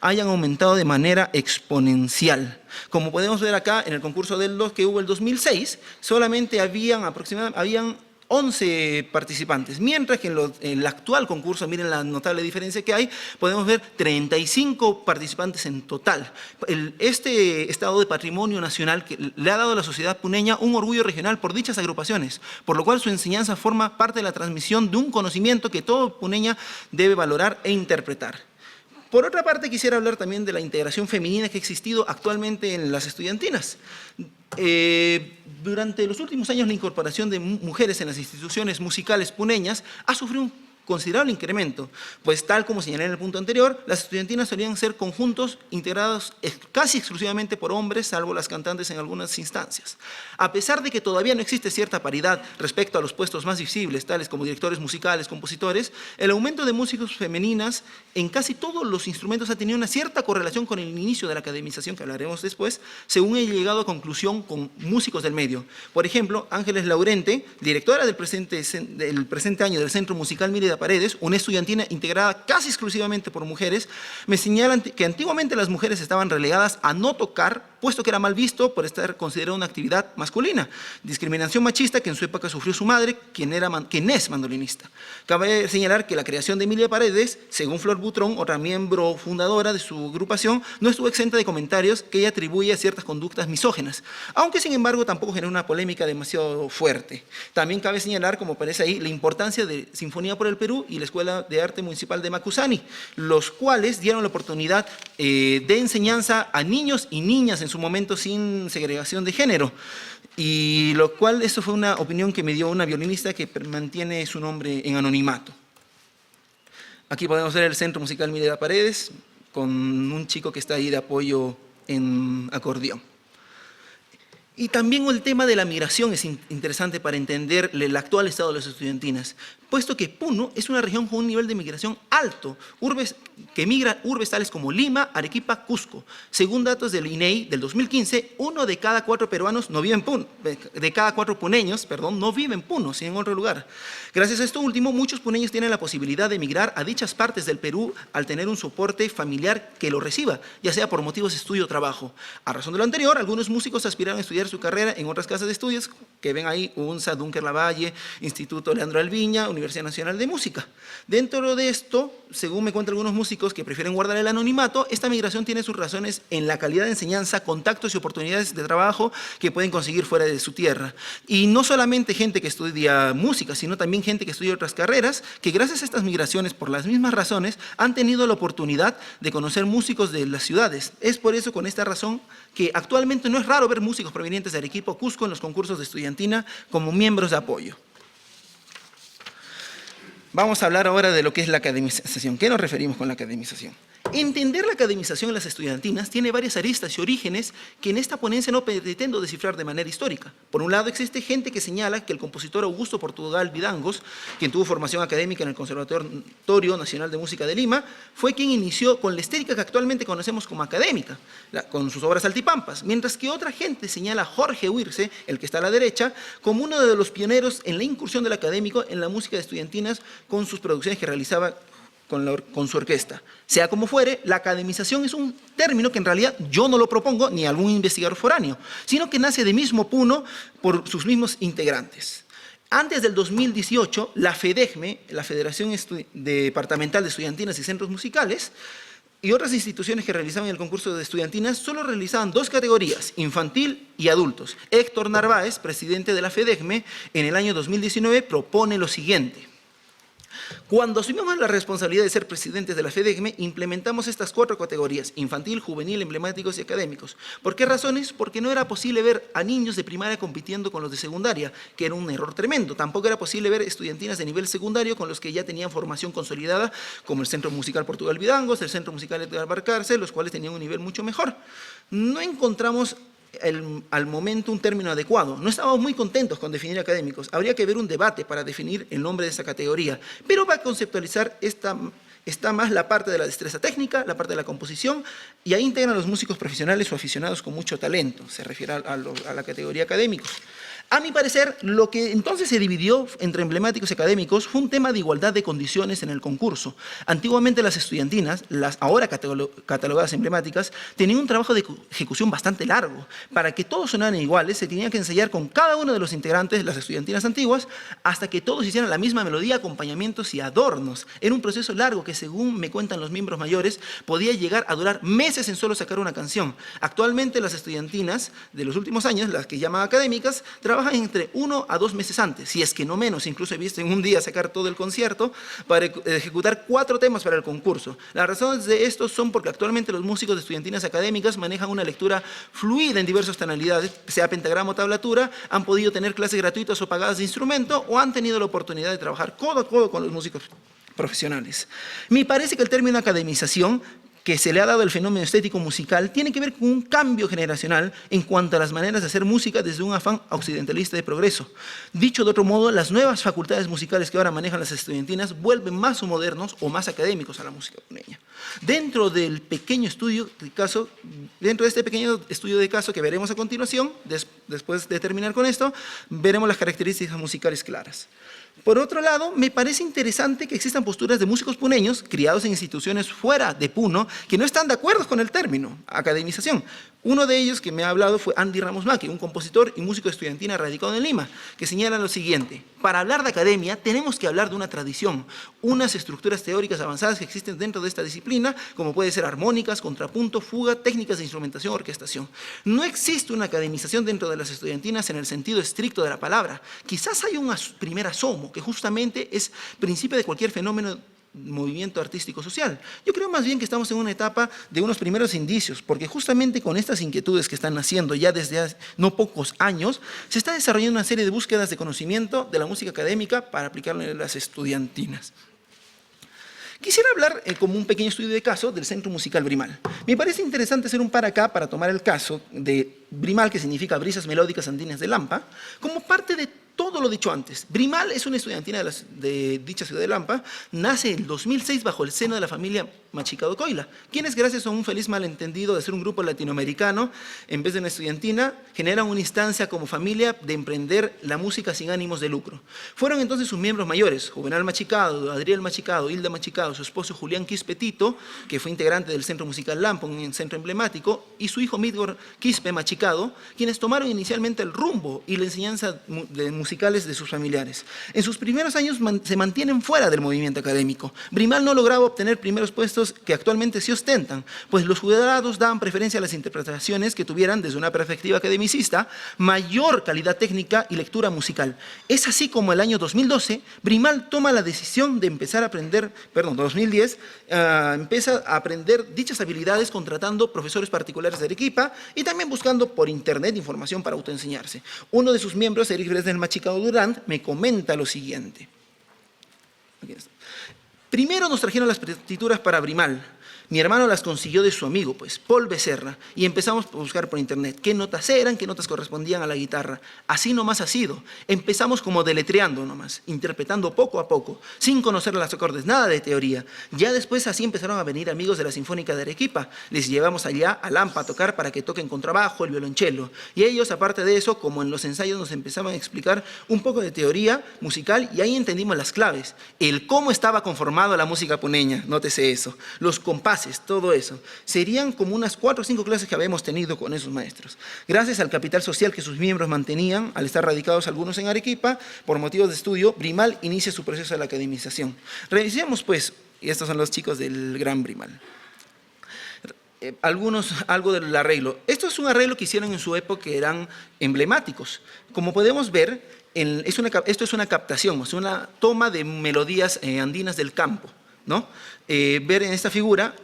hayan aumentado de manera exponencial. Como podemos ver acá, en el concurso que hubo el 2006, solamente habían 11 participantes, mientras que en el actual concurso, miren la notable diferencia que hay, podemos ver 35 participantes en total. Este estado de patrimonio nacional que le ha dado a la sociedad puneña un orgullo regional por dichas agrupaciones, por lo cual su enseñanza forma parte de la transmisión de un conocimiento que todo puneña debe valorar e interpretar. Por otra parte, quisiera hablar también de la integración femenina que ha existido actualmente en las estudiantinas. Durante los últimos años, la incorporación de mujeres en las instituciones musicales puneñas ha sufrido un considerable incremento, pues tal como señalé en el punto anterior, las estudiantinas solían ser conjuntos integrados casi exclusivamente por hombres, salvo las cantantes en algunas instancias. A pesar de que todavía no existe cierta paridad respecto a los puestos más visibles, tales como directores musicales, compositores, el aumento de músicos femeninas en casi todos los instrumentos ha tenido una cierta correlación con el inicio de la academización, que hablaremos después, según he llegado a conclusión con músicos del medio. Por ejemplo, Ángeles Laurente, directora del presente año del Centro Musical Miri de Mélida Paredes, una estudiantina integrada casi exclusivamente por mujeres, me señalan que antiguamente las mujeres estaban relegadas a no tocar, puesto que era mal visto por estar considerada una actividad masculina. Discriminación machista que en su época sufrió su madre, quien es mandolinista. Cabe señalar que la creación de Mélida Paredes, según Flor Butrón, otra miembro fundadora de su agrupación, no estuvo exenta de comentarios que ella atribuye a ciertas conductas misóginas, aunque sin embargo tampoco generó una polémica demasiado fuerte. También cabe señalar, como aparece ahí, la importancia de Sinfonía por el Perú y la Escuela de Arte Municipal de Macusani, los cuales dieron la oportunidad de enseñanza a niños y niñas en su momento sin segregación de género, y lo cual, esto fue una opinión que me dio una violinista que mantiene su nombre en anonimato. Aquí podemos ver el Centro Musical Mélida Paredes, con un chico que está ahí de apoyo en acordeón. Y también el tema de la migración es interesante para entender el actual estado de las estudiantinas, puesto que Puno es una región con un nivel de migración alto, que migra urbes tales como Lima, Arequipa, Cusco. Según datos del INEI del 2015, 1 de cada 4 peruanos no vive en Puno, de cada 4 puneños, perdón, no vive en Puno, sino en otro lugar. Gracias a esto último, muchos puneños tienen la posibilidad de emigrar a dichas partes del Perú al tener un soporte familiar que lo reciba, ya sea por motivos de estudio o trabajo. A razón de lo anterior, algunos músicos aspiraron a estudiar su carrera en otras casas de estudios, que ven ahí UNSA, Dunker Lavalle, Instituto Leandro Alviña, Universidad Nacional de Música. Dentro de esto, según me cuentan algunos músicos que prefieren guardar el anonimato, esta migración tiene sus razones en la calidad de enseñanza, contactos y oportunidades de trabajo que pueden conseguir fuera de su tierra. Y no solamente gente que estudia música, sino también gente que estudia otras carreras, que gracias a estas migraciones, por las mismas razones, han tenido la oportunidad de conocer músicos de las ciudades. Es por eso, con esta razón, que actualmente no es raro ver músicos provenientes de Arequipa o Cusco en los concursos de estudiantina como miembros de apoyo. Vamos a hablar ahora de lo que es la academización. ¿Qué nos referimos con la academización? Entender la academización en las estudiantinas tiene varias aristas y orígenes que en esta ponencia no pretendo descifrar de manera histórica. Por un lado, existe gente que señala que el compositor Augusto Portugal Vidangos, quien tuvo formación académica en el Conservatorio Nacional de Música de Lima, fue quien inició con la estética que actualmente conocemos como académica, con sus obras altipampas, mientras que otra gente señala a Jorge Huirce, el que está a la derecha, como uno de los pioneros en la incursión del académico en la música de estudiantinas con sus producciones que realizaba con su orquesta. Sea como fuere, la academización es un término que en realidad yo no lo propongo ni algún investigador foráneo, sino que nace de mismo Puno por sus mismos integrantes. Antes del 2018, la FEDEGME, la Federación Departamental de Estudiantinas y Centros Musicales, y otras instituciones que realizaban el concurso de estudiantinas solo realizaban 2 categorías, infantil y adultos. Héctor Narváez, presidente de la FEDEGME, en el año 2019 propone lo siguiente. Cuando asumimos la responsabilidad de ser presidentes de la FEDEGME, implementamos estas 4 categorías, infantil, juvenil, emblemáticos y académicos. ¿Por qué razones? Porque no era posible ver a niños de primaria compitiendo con los de secundaria, que era un error tremendo. Tampoco era posible ver estudiantinas de nivel secundario con los que ya tenían formación consolidada, como el Centro Musical Portugal Vidangos, el Centro Musical Edgar Barcarce, los cuales tenían un nivel mucho mejor. No encontramos al momento un término adecuado. No estábamos muy contentos con definir académicos. Habría que ver un debate para definir el nombre de esa categoría, pero para conceptualizar está más la parte de la destreza técnica, la parte de la composición, y ahí integran los músicos profesionales o aficionados con mucho talento, se refiere a la categoría académicos. A mi parecer, lo que entonces se dividió entre emblemáticos y académicos fue un tema de igualdad de condiciones en el concurso. Antiguamente las estudiantinas, las ahora catalogadas emblemáticas, tenían un trabajo de ejecución bastante largo. Para que todos sonaran iguales, se tenía que ensayar con cada uno de los integrantes de las estudiantinas antiguas hasta que todos hicieran la misma melodía, acompañamientos y adornos. Era un proceso largo que, según me cuentan los miembros mayores, podía llegar a durar meses en solo sacar una canción. Actualmente las estudiantinas de los últimos años, las que llaman académicas, trabajan entre 1 a 2 meses antes, si es que no menos. Incluso he visto en un día sacar todo el concierto para ejecutar 4 temas para el concurso. Las razones de esto son porque actualmente los músicos de estudiantinas académicas manejan una lectura fluida en diversas tonalidades, sea pentagrama o tablatura, han podido tener clases gratuitas o pagadas de instrumento o han tenido la oportunidad de trabajar codo a codo con los músicos profesionales. Me parece que el término academización que se le ha dado al fenómeno estético musical tiene que ver con un cambio generacional en cuanto a las maneras de hacer música desde un afán occidentalista de progreso. Dicho de otro modo, las nuevas facultades musicales que ahora manejan las estudiantinas vuelven más modernos o más académicos a la música puneña. Dentro de este pequeño estudio de caso que veremos a continuación, después de terminar con esto, veremos las características musicales claras. Por otro lado, me parece interesante que existan posturas de músicos puneños criados en instituciones fuera de Puno que no están de acuerdo con el término academización. Uno de ellos que me ha hablado fue Andy Ramos Maki, un compositor y músico estudiantil radicado en Lima, que señala lo siguiente: para hablar de academia tenemos que hablar de una tradición, unas estructuras teóricas avanzadas que existen dentro de esta disciplina, como puede ser armónicas, contrapunto, fuga, técnicas de instrumentación, orquestación. No existe una academización dentro de las estudiantinas en el sentido estricto de la palabra. Quizás hay un primer asomo, que justamente es principio de cualquier fenómeno movimiento artístico social. Yo creo más bien que estamos en una etapa de unos primeros indicios, porque justamente con estas inquietudes que están naciendo ya desde hace no pocos años, se está desarrollando una serie de búsquedas de conocimiento de la música académica para aplicarla en las estudiantinas. Quisiera hablar como un pequeño estudio de caso del Centro Musical Brimal. Me parece interesante hacer un par acá para tomar el caso de Brimal, que significa Brisas Melódicas Andinas de Lampa, como parte de todo lo dicho antes. Brimal es una estudiantina de dicha ciudad de Lampa, nace en 2006 bajo el seno de la familia Machicado Coila, quienes gracias a un feliz malentendido de ser un grupo latinoamericano en vez de una estudiantina, generan una instancia como familia de emprender la música sin ánimos de lucro. Fueron entonces sus miembros mayores, Juvenal Machicado, Adriel Machicado, Hilda Machicado, su esposo Julián Quispetito, que fue integrante del Centro Musical Lampa, un centro emblemático, y su hijo Midgor Quispe Machicado, quienes tomaron inicialmente el rumbo y la enseñanza musicales de sus familiares. En sus primeros años se mantienen fuera del movimiento académico. Brimal no lograba obtener primeros puestos que actualmente se ostentan, pues los jurados daban preferencia a las interpretaciones que tuvieran, desde una perspectiva academicista, mayor calidad técnica y lectura musical. Es así como el año 2012, Brimal toma la decisión de empezar a aprender, 2010, empieza a aprender dichas habilidades contratando profesores particulares de Arequipa y también buscando por internet información para autoenseñarse. Uno de sus miembros, Eric Fresnel Machicado Durán, me comenta lo siguiente. Aquí está. Primero nos trajeron las partituras para Brimal. Mi hermano las consiguió de su amigo, pues, Paul Becerra, y empezamos a buscar por internet qué notas eran, qué notas correspondían a la guitarra. Así nomás ha sido. Empezamos como deletreando nomás, interpretando poco a poco, sin conocer los acordes, nada de teoría. Ya después así empezaron a venir amigos de la Sinfónica de Arequipa. Les llevamos allá a Lampa a tocar para que toquen contrabajo, el violonchelo. Y ellos, aparte de eso, como en los ensayos nos empezaban a explicar un poco de teoría musical, y ahí entendimos las claves. El cómo estaba conformado la música puneña, nótese eso. Los compases, todo eso. Serían como unas 4 o 5 clases que habíamos tenido con esos maestros. Gracias al capital social que sus miembros mantenían, al estar radicados algunos en Arequipa, por motivos de estudio, Brimal inicia su proceso de la academización. Revisemos pues, y estos son los chicos del Gran Brimal. Algo del arreglo. Esto es un arreglo que hicieron en su época que eran emblemáticos. Como podemos ver, esto es una captación, es una toma de melodías andinas del campo, ¿no? Ver en esta figura,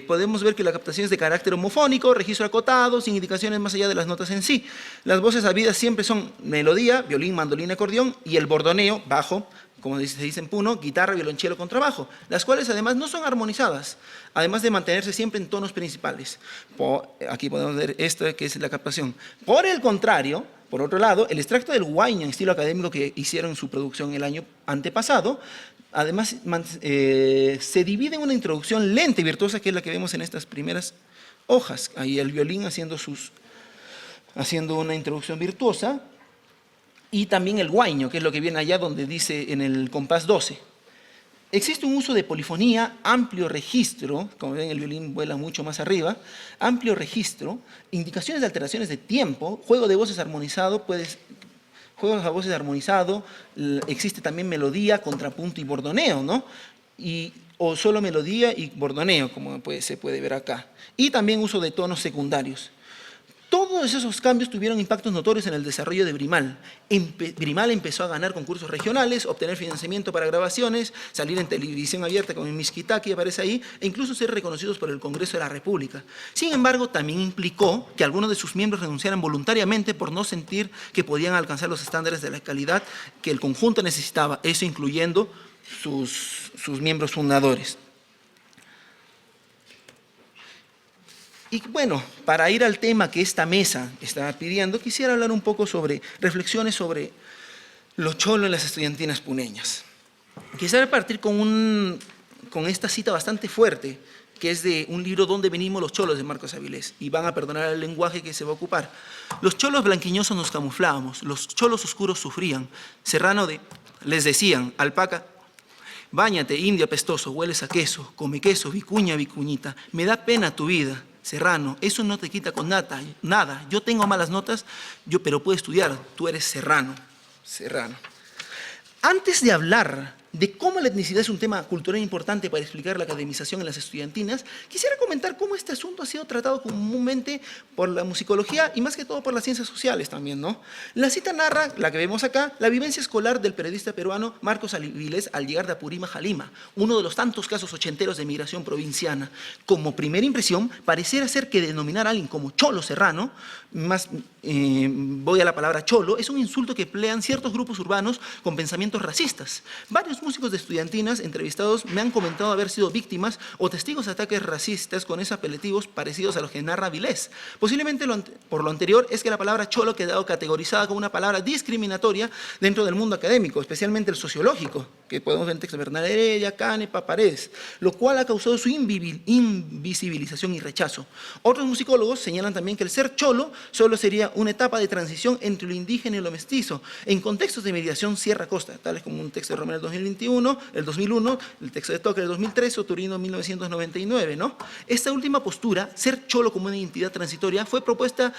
podemos ver que la captación es de carácter homofónico, registro acotado, sin indicaciones más allá de las notas en sí. Las voces habidas siempre son melodía, violín, mandolina, acordeón, y el bordoneo, bajo, como se dice en Puno, guitarra, violonchelo, contrabajo, las cuales además no son armonizadas, además de mantenerse siempre en tonos principales. Aquí podemos ver esto que es la captación. Por el contrario, por otro lado, el extracto del huayno en estilo académico que hicieron en su producción el año antepasado, además se divide en una introducción lenta y virtuosa, que es la que vemos en estas primeras hojas. Ahí el violín haciendo una introducción virtuosa, y también el huayno, que es lo que viene allá donde dice en el compás 12. Existe un uso de polifonía, amplio registro, como ven el violín vuela mucho más arriba, amplio registro, indicaciones de alteraciones de tiempo, juego de voces armonizado, juegos a voces armonizado, existe también melodía, contrapunto y bordoneo, ¿no? O solo melodía y bordoneo, como se puede ver acá. Y también uso de tonos secundarios. Todos esos cambios tuvieron impactos notorios en el desarrollo de Brimal. Brimal empezó a ganar concursos regionales, obtener financiamiento para grabaciones, salir en televisión abierta como en Miskitaki, aparece ahí, e incluso ser reconocidos por el Congreso de la República. Sin embargo, también implicó que algunos de sus miembros renunciaran voluntariamente por no sentir que podían alcanzar los estándares de la calidad que el conjunto necesitaba, eso incluyendo sus miembros fundadores. Y bueno, para ir al tema que esta mesa está pidiendo, quisiera hablar un poco sobre reflexiones sobre los cholos en las estudiantinas puneñas. Quisiera partir con esta cita bastante fuerte, que es de un libro ¿Dónde venimos los cholos?, de Marcos Avilés, y van a perdonar el lenguaje que se va a ocupar. Los cholos blanquiñosos nos camuflábamos, los cholos oscuros sufrían. Serrano de Les decían, alpaca, báñate, indio apestoso, hueles a queso, come queso, vicuña, vicuñita, me da pena tu vida, serrano, eso no te quita con nada. Yo tengo malas notas, pero puedo estudiar, tú eres serrano. Antes de hablar de cómo la etnicidad es un tema cultural importante para explicar la academización en las estudiantinas, quisiera comentar cómo este asunto ha sido tratado comúnmente por la musicología y más que todo por las ciencias sociales también, ¿no? La cita narra, la que vemos acá, la vivencia escolar del periodista peruano Marcos Avilés al llegar de Apurímac a Lima, uno de los tantos casos ochenteros de migración provinciana. Como primera impresión, pareciera ser que denominar a alguien como cholo serrano, voy a la palabra cholo, es un insulto que emplean ciertos grupos urbanos con pensamientos racistas. Varios músicos de estudiantinas entrevistados me han comentado haber sido víctimas o testigos de ataques racistas con esos apelativos parecidos a los que narra Avilés. Posiblemente por lo anterior es que la palabra cholo ha quedado categorizada como una palabra discriminatoria dentro del mundo académico, especialmente el sociológico, que podemos ver en textos de Bernal Heredia, Canepa, Paredes, lo cual ha causado su invisibilización y rechazo. Otros musicólogos señalan también que el ser cholo solo sería una etapa de transición entre lo indígena y lo mestizo, en contextos de mediación sierra-costa, tales como un texto de Romero del 2001, el texto de Tucker del 2003 o Turino 1999, ¿no? Esta última postura, ser cholo como una identidad transitoria, fue propuesta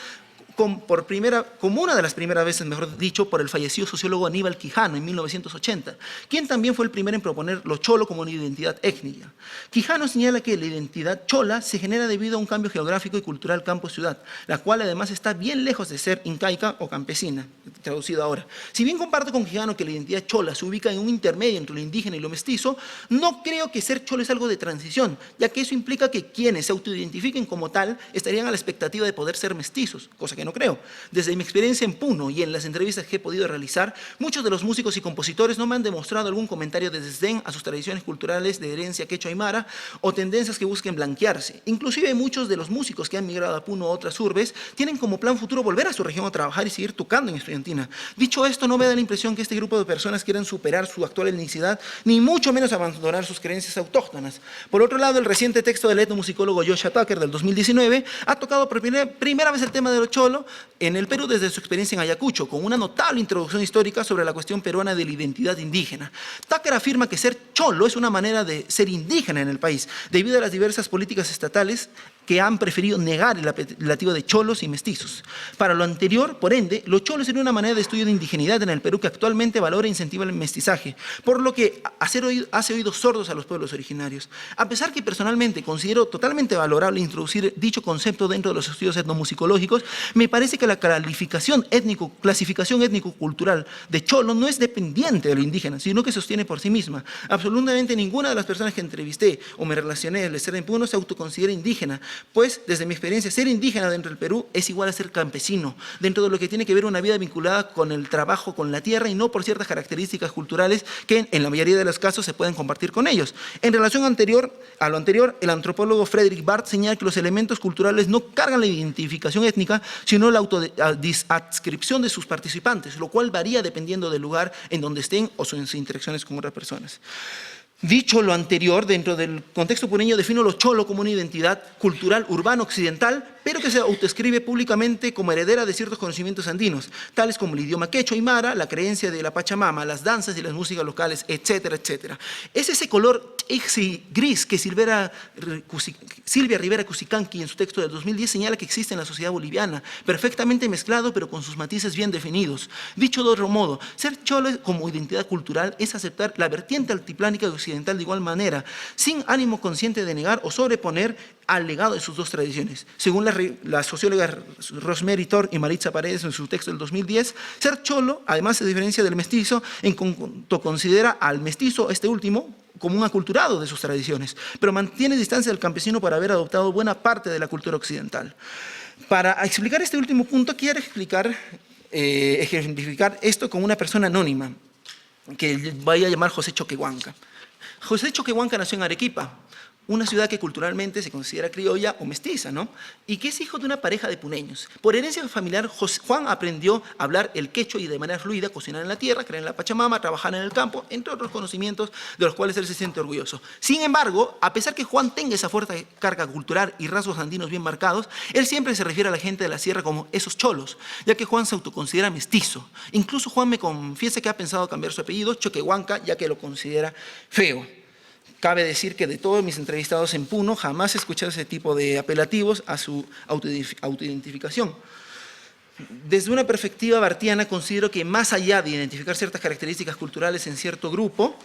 como una de las primeras veces, mejor dicho, por el fallecido sociólogo Aníbal Quijano en 1980, quien también fue el primero en proponer lo cholo como una identidad étnica. Quijano señala que la identidad chola se genera debido a un cambio geográfico y cultural campo-ciudad, la cual además está bien lejos de ser incaica o campesina, traducido ahora. Si bien comparto con Quijano que la identidad chola se ubica en un intermedio entre lo indígena y lo mestizo, no creo que ser cholo es algo de transición, ya que eso implica que quienes se autoidentifiquen como tal estarían a la expectativa de poder ser mestizos, cosa que no creo. Desde mi experiencia en Puno y en las entrevistas que he podido realizar, muchos de los músicos y compositores no me han demostrado algún comentario de desdén a sus tradiciones culturales de herencia quechua aymara o tendencias que busquen blanquearse. Inclusive muchos de los músicos que han migrado a Puno o otras urbes tienen como plan futuro volver a su región a trabajar y seguir tocando en estudiantina. Dicho esto, no me da la impresión que este grupo de personas quieran superar su actual etnicidad, ni mucho menos abandonar sus creencias autóctonas. Por otro lado, el reciente texto del etnomusicólogo Joshua Tucker del 2019 ha tocado por primera vez el tema de lo cholo en el Perú desde su experiencia en Ayacucho, con una notable introducción histórica sobre la cuestión peruana de la identidad indígena. Tucker afirma que ser cholo es una manera de ser indígena en el país, debido a las diversas políticas estatales que han preferido negar el apelativo de cholos y mestizos. Para lo anterior, por ende, los cholos sería una manera de estudio de indigenidad en el Perú que actualmente valora e incentiva el mestizaje, por lo que hace oídos sordos a los pueblos originarios. A pesar que personalmente considero totalmente valorable introducir dicho concepto dentro de los estudios etnomusicológicos, me parece que la clasificación étnico-cultural de cholo no es dependiente de lo indígena, sino que sostiene por sí misma. Absolutamente ninguna de las personas que entrevisté o me relacioné al estar en Puno se autoconsidera indígena, pues desde mi experiencia ser indígena dentro del Perú es igual a ser campesino, dentro de lo que tiene que ver una vida vinculada con el trabajo, con la tierra y no por ciertas características culturales que en la mayoría de los casos se pueden compartir con ellos. En relación a lo anterior, el antropólogo Frederick Barth señala que los elementos culturales no cargan la identificación étnica, sino la autoadscripción de sus participantes, lo cual varía dependiendo del lugar en donde estén o sus interacciones con otras personas. Dicho lo anterior, dentro del contexto puneño defino lo cholo como una identidad cultural urbana occidental, pero que se autoescribe públicamente como heredera de ciertos conocimientos andinos, tales como el idioma quechua aymara, la creencia de la Pachamama, las danzas y las músicas locales, etcétera, etcétera. Es ese color gris que Silvia Rivera Cusicanqui en su texto del 2010 señala que existe en la sociedad boliviana, perfectamente mezclado pero con sus matices bien definidos. Dicho de otro modo, ser cholo como identidad cultural es aceptar la vertiente altiplánica y occidental de igual manera, sin ánimo consciente de negar o sobreponer al legado de sus dos tradiciones. Según las sociólogas Rosemary Thor y Maritza Paredes en su texto del 2010, ser cholo, además se diferencia del mestizo, en conjunto considera al mestizo, este último, como un aculturado de sus tradiciones, pero mantiene distancia del campesino por haber adoptado buena parte de la cultura occidental. Para explicar este último punto, quiero ejemplificar esto con una persona anónima, que voy a llamar José Choquehuanca. José Choquehuanca nació en Arequipa, una ciudad que culturalmente se considera criolla o mestiza, ¿no? Y que es hijo de una pareja de puneños. Por herencia familiar, Juan aprendió a hablar el quechua y de manera fluida, cocinar en la tierra, creer en la Pachamama, trabajar en el campo, entre otros conocimientos de los cuales él se siente orgulloso. Sin embargo, a pesar que Juan tenga esa fuerte carga cultural y rasgos andinos bien marcados, él siempre se refiere a la gente de la sierra como esos cholos, ya que Juan se autoconsidera mestizo. Incluso Juan me confiesa que ha pensado cambiar su apellido, Choquehuanca, ya que lo considera feo. Cabe decir que de todos mis entrevistados en Puno, jamás he escuchado ese tipo de apelativos a su autoidentificación. Desde una perspectiva bartiana, considero que más allá de identificar ciertas características culturales en cierto grupo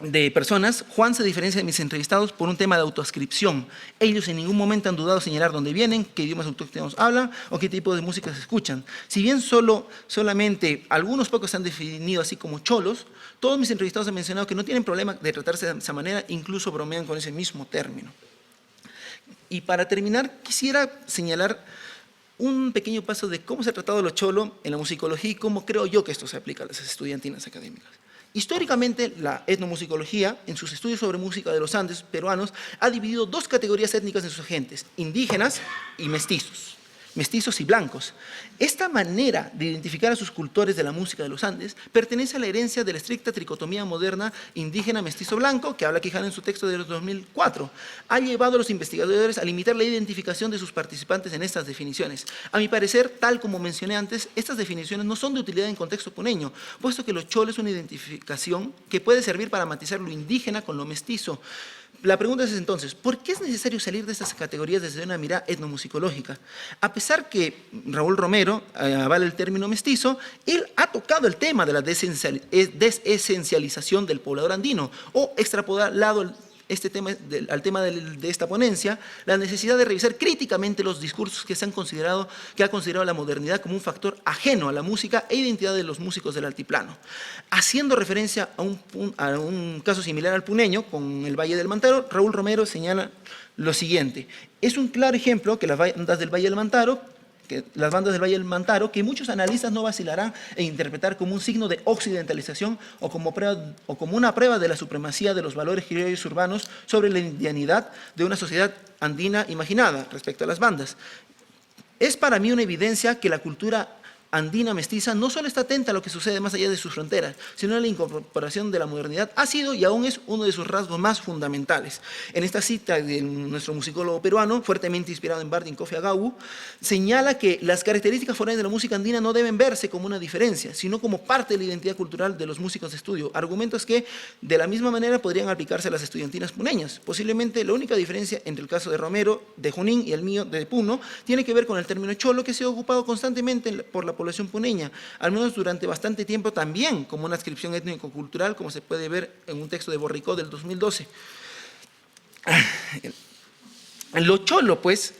de personas, Juan se diferencia de mis entrevistados por un tema de autoascripción. Ellos en ningún momento han dudado en señalar dónde vienen, qué idiomas autóctonos hablan o qué tipo de música se escuchan. Si bien solamente algunos pocos se han definido así como cholos, todos mis entrevistados han mencionado que no tienen problema de tratarse de esa manera, incluso bromean con ese mismo término. Y para terminar, quisiera señalar un pequeño paso de cómo se ha tratado lo cholo en la musicología y cómo creo yo que esto se aplica a las estudiantinas académicas. Históricamente, la etnomusicología, en sus estudios sobre música de los Andes peruanos, ha dividido dos categorías étnicas en sus agentes, indígenas y mestizos y blancos. Esta manera de identificar a sus cultores de la música de los Andes pertenece a la herencia de la estricta tricotomía moderna indígena mestizo blanco, que habla Quijano en su texto de 2004. Ha llevado a los investigadores a limitar la identificación de sus participantes en estas definiciones. A mi parecer, tal como mencioné antes, estas definiciones no son de utilidad en contexto puneño, puesto que lo cholo es una identificación que puede servir para matizar lo indígena con lo mestizo. La pregunta es entonces, ¿por qué es necesario salir de estas categorías desde una mirada etnomusicológica? A pesar que Raúl Romero avala el término mestizo, él ha tocado el tema de la desesencialización del poblador andino o extrapolado este tema, al tema de esta ponencia, la necesidad de revisar críticamente los discursos que ha considerado la modernidad como un factor ajeno a la música e identidad de los músicos del altiplano. Haciendo referencia a un caso similar al puneño, con el Valle del Mantaro, Raúl Romero señala lo siguiente: es un claro ejemplo que las bandas del Valle del Mantaro, que muchos analistas no vacilarán en interpretar como un signo de occidentalización o como una prueba de la supremacía de los valores criollos urbanos sobre la indianidad de una sociedad andina imaginada respecto a las bandas. Es para mí una evidencia que la cultura andina mestiza no solo está atenta a lo que sucede más allá de sus fronteras, sino a la incorporación de la modernidad ha sido y aún es uno de sus rasgos más fundamentales. En esta cita de nuestro musicólogo peruano, fuertemente inspirado en Bardin Kofi Agawu, señala que las características foráneas de la música andina no deben verse como una diferencia, sino como parte de la identidad cultural de los músicos de estudio, argumentos que de la misma manera podrían aplicarse a las estudiantinas puneñas. Posiblemente la única diferencia entre el caso de Romero, de Junín, y el mío, de Puno, tiene que ver con el término cholo, que se ha ocupado constantemente por la población puneña, al menos durante bastante tiempo también como una adscripción étnico-cultural, como se puede ver en un texto de Borricó del 2012. Lo cholo, pues,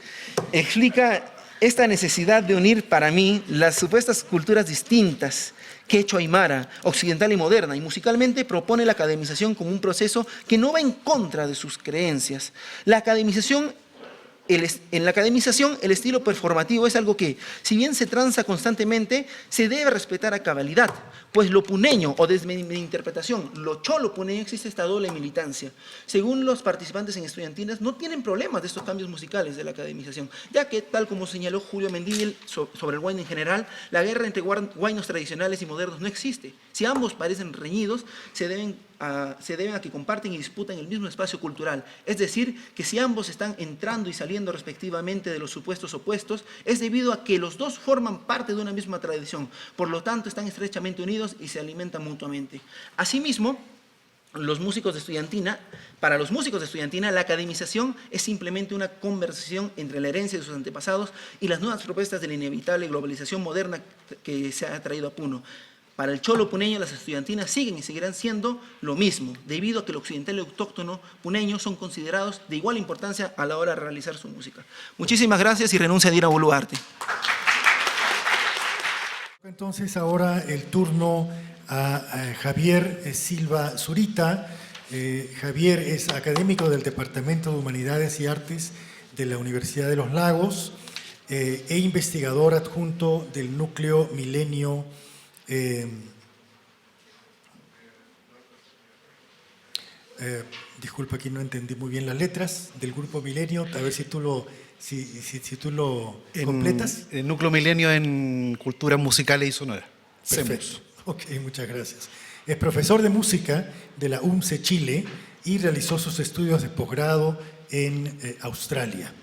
explica esta necesidad de unir para mí las supuestas culturas distintas, quechua y mara, occidental y moderna, y musicalmente propone la academización como un proceso que no va en contra de sus creencias. En la academización, el estilo performativo es algo que, si bien se tranza constantemente, se debe respetar a cabalidad, pues lo puneño, o desde mi interpretación, lo cholo puneño, existe esta doble militancia. Según los participantes en estudiantinas, no tienen problemas de estos cambios musicales de la academización, ya que, tal como señaló Julio Mendívil sobre el huayno en general, la guerra entre huaynos tradicionales y modernos no existe. Si ambos parecen reñidos, se deben a que comparten y disputan el mismo espacio cultural. Es decir, que si ambos están entrando y saliendo respectivamente de los supuestos opuestos, es debido a que los dos forman parte de una misma tradición. Por lo tanto, están estrechamente unidos y se alimentan mutuamente. Asimismo, para los músicos de estudiantina, la academización es simplemente una conversación entre la herencia de sus antepasados y las nuevas propuestas de la inevitable globalización moderna que se ha traído a Puno. Para el cholo puneño, las estudiantinas siguen y seguirán siendo lo mismo, debido a que el occidental y autóctono puneño son considerados de igual importancia a la hora de realizar su música. Muchísimas gracias y renuncia a Dina Boluarte. Entonces ahora el turno a Javier Silva Zurita. Javier es académico del Departamento de Humanidades y Artes de la Universidad de Los Lagos e investigador adjunto del Núcleo Disculpa, aquí no entendí muy bien las letras del Grupo Milenio. A ver si tú lo, si tú lo completas. El Núcleo Milenio en Culturas Musicales y Sonoras. Perfecto. Ok, muchas gracias. Es profesor de música de la UMCE Chile y realizó sus estudios de posgrado en Australia.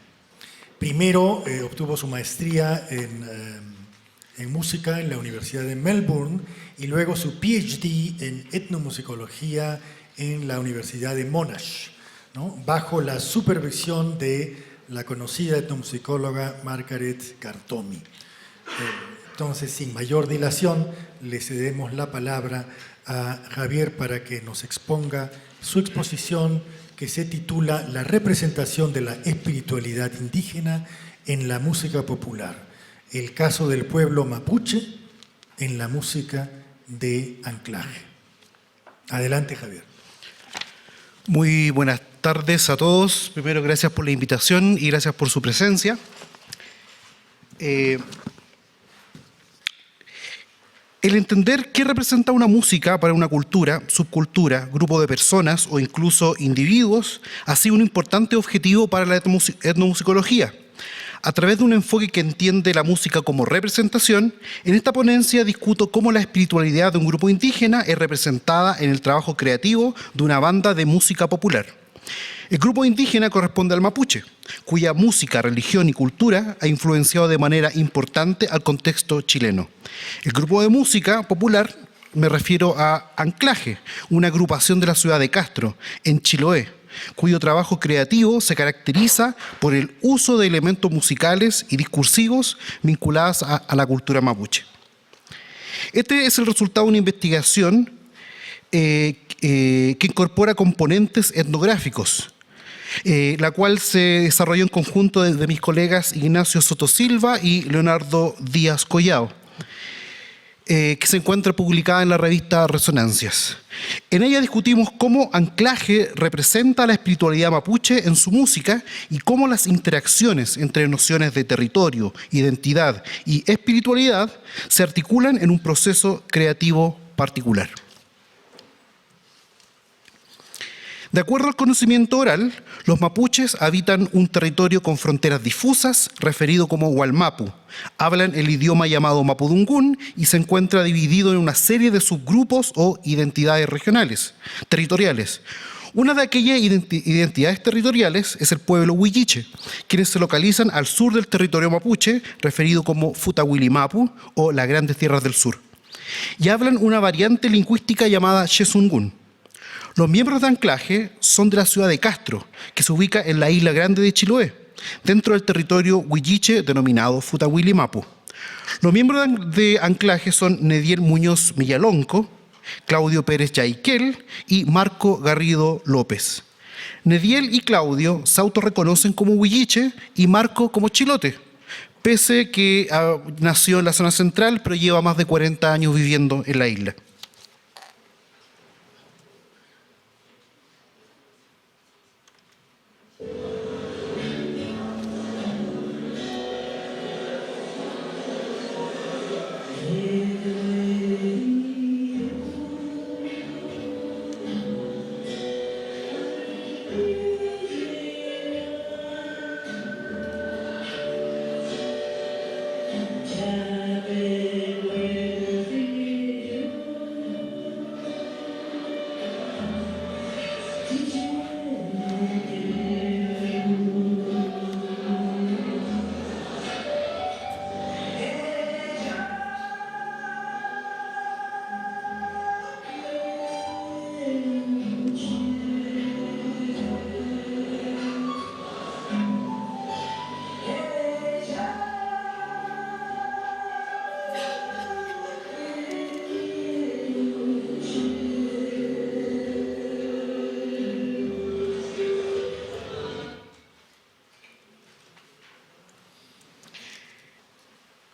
Primero obtuvo su maestría en música en la Universidad de Melbourne y luego su PhD en etnomusicología en la Universidad de Monash, ¿no? Bajo la supervisión de la conocida etnomusicóloga Margaret Gartomi. Entonces, sin mayor dilación, le cedemos la palabra a Javier para que nos exponga su exposición que se titula La representación de la espiritualidad indígena en la música popular, el caso del pueblo mapuche en la música de anclaje. Adelante, Javier. Muy buenas tardes a todos. Primero, gracias por la invitación y gracias por su presencia. El entender qué representa una música para una cultura, subcultura, grupo de personas o incluso individuos ha sido un importante objetivo para la etnomusicología. A través de un enfoque que entiende la música como representación, en esta ponencia discuto cómo la espiritualidad de un grupo indígena es representada en el trabajo creativo de una banda de música popular. El grupo indígena corresponde al mapuche, cuya música, religión y cultura ha influenciado de manera importante al contexto chileno. El grupo de música popular me refiero a Anclaje, una agrupación de la ciudad de Castro, en Chiloé, cuyo trabajo creativo se caracteriza por el uso de elementos musicales y discursivos vinculados a la cultura mapuche. Este es el resultado de una investigación que incorpora componentes etnográficos, la cual se desarrolló en conjunto de mis colegas Ignacio Soto Silva y Leonardo Díaz Collao, que se encuentra publicada en la revista Resonancias. En ella discutimos cómo Anclaje representa la espiritualidad mapuche en su música y cómo las interacciones entre nociones de territorio, identidad y espiritualidad se articulan en un proceso creativo particular. De acuerdo al conocimiento oral, los mapuches habitan un territorio con fronteras difusas, referido como Hualmapu. Hablan el idioma llamado mapudungún y se encuentra dividido en una serie de subgrupos o identidades regionales, territoriales. Una de aquellas identidades territoriales es el pueblo huilliche, quienes se localizan al sur del territorio mapuche, referido como Futahuilimapu o las Grandes Tierras del Sur. Y hablan una variante lingüística llamada Xezungún. Los miembros de Anclaje son de la ciudad de Castro, que se ubica en la isla Grande de Chiloé, dentro del territorio huilliche denominado Futahuilimapu. Los miembros de Anclaje son Nediel Muñoz Millalonco, Claudio Pérez Yaiquel y Marco Garrido López. Nediel y Claudio se autorreconocen como huilliche y Marco como chilote, pese que nació en la zona central, pero lleva más de 40 años viviendo en la isla.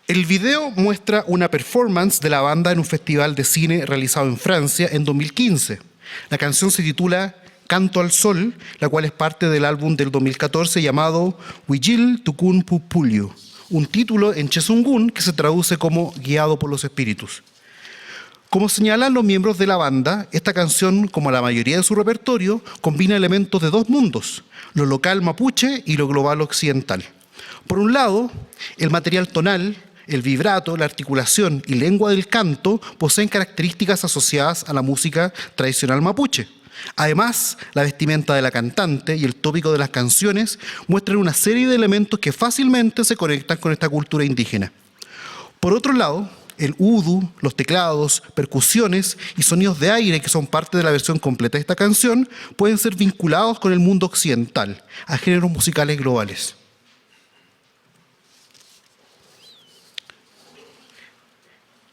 El video muestra una performance de la banda en un festival de cine realizado en Francia en 2015. La canción se titula Canto al Sol, la cual es parte del álbum del 2014 llamado Huillil Tukun Pupulio, un título en Xezungún que se traduce como Guiado por los Espíritus. Como señalan los miembros de la banda, esta canción, como la mayoría de su repertorio, combina elementos de dos mundos, lo local mapuche y lo global occidental. Por un lado, el material tonal, el vibrato, la articulación y lengua del canto poseen características asociadas a la música tradicional mapuche. Además, la vestimenta de la cantante y el tópico de las canciones muestran una serie de elementos que fácilmente se conectan con esta cultura indígena. Por otro lado, el udu, los teclados, percusiones y sonidos de aire que son parte de la versión completa de esta canción pueden ser vinculados con el mundo occidental, a géneros musicales globales.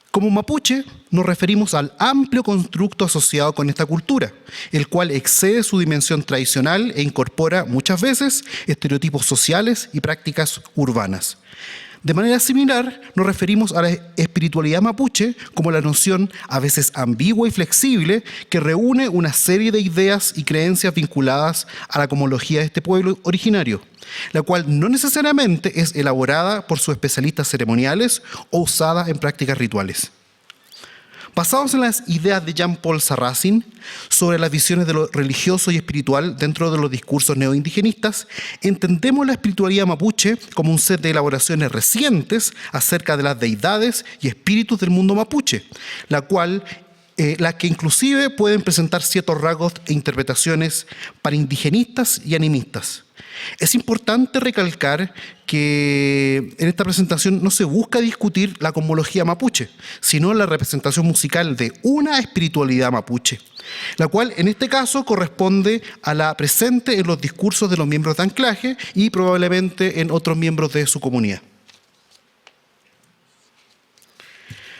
Como mapuche, nos referimos al amplio constructo asociado con esta cultura, el cual excede su dimensión tradicional e incorpora muchas veces estereotipos sociales y prácticas urbanas. De manera similar, nos referimos a la espiritualidad mapuche como la noción a veces ambigua y flexible que reúne una serie de ideas y creencias vinculadas a la cosmología de este pueblo originario, la cual no necesariamente es elaborada por sus especialistas ceremoniales o usada en prácticas rituales. Basados en las ideas de Jean-Paul Sarracine sobre las visiones de lo religioso y espiritual dentro de los discursos neoindigenistas, entendemos la espiritualidad mapuche como un set de elaboraciones recientes acerca de las deidades y espíritus del mundo mapuche, las que inclusive pueden presentar ciertos rasgos e interpretaciones paraindigenistas y animistas. Es importante recalcar que en esta presentación no se busca discutir la cosmología mapuche, sino la representación musical de una espiritualidad mapuche, la cual en este caso corresponde a la presente en los discursos de los miembros de anclaje y probablemente en otros miembros de su comunidad.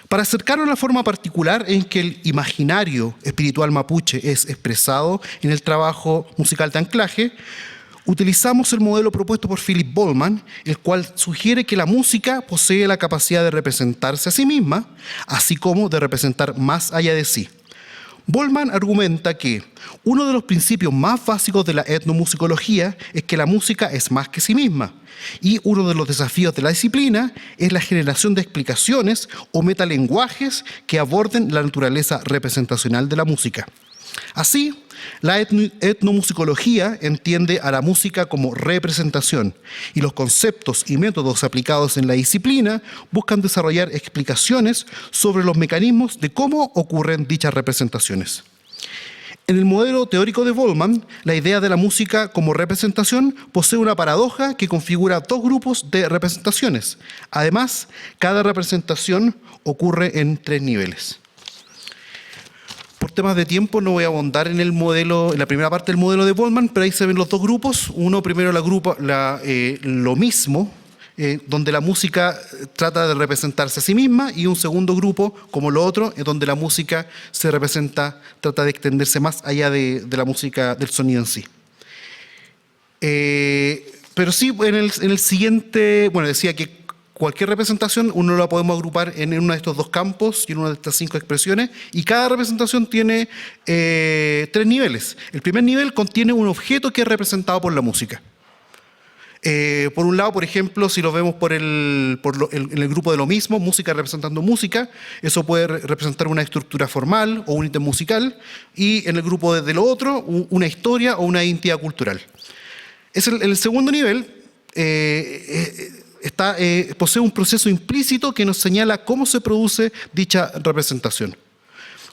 Para acercarnos a la forma particular en que el imaginario espiritual mapuche es expresado en el trabajo musical de anclaje, utilizamos el modelo propuesto por Philip Bollmann, el cual sugiere que la música posee la capacidad de representarse a sí misma, así como de representar más allá de sí. Bollmann argumenta que uno de los principios más básicos de la etnomusicología es que la música es más que sí misma, y uno de los desafíos de la disciplina es la generación de explicaciones o metalenguajes que aborden la naturaleza representacional de la música. Así, la etnomusicología entiende a la música como representación y los conceptos y métodos aplicados en la disciplina buscan desarrollar explicaciones sobre los mecanismos de cómo ocurren dichas representaciones. En el modelo teórico de Bollmann, la idea de la música como representación posee una paradoja que configura dos grupos de representaciones. Además, cada representación ocurre en tres niveles. Por temas de tiempo no voy a abundar en el modelo, en la primera parte del modelo de Bollmann, pero ahí se ven los dos grupos. Uno primero lo mismo, donde la música trata de representarse a sí misma, y un segundo grupo, como lo otro, donde la música se representa, trata de extenderse más allá de la música, del sonido en sí. Pero sí, en el siguiente, bueno, decía que cualquier representación uno la podemos agrupar en uno de estos dos campos y en una de estas 5 expresiones, y cada representación tiene 3 niveles. El primer nivel contiene un objeto que es representado por la música. Por un lado, por ejemplo, si lo vemos en el grupo de lo mismo, música representando música, eso puede representar una estructura formal o un ítem musical, y en el grupo de lo otro, una historia o una identidad cultural. El segundo nivel posee un proceso implícito que nos señala cómo se produce dicha representación,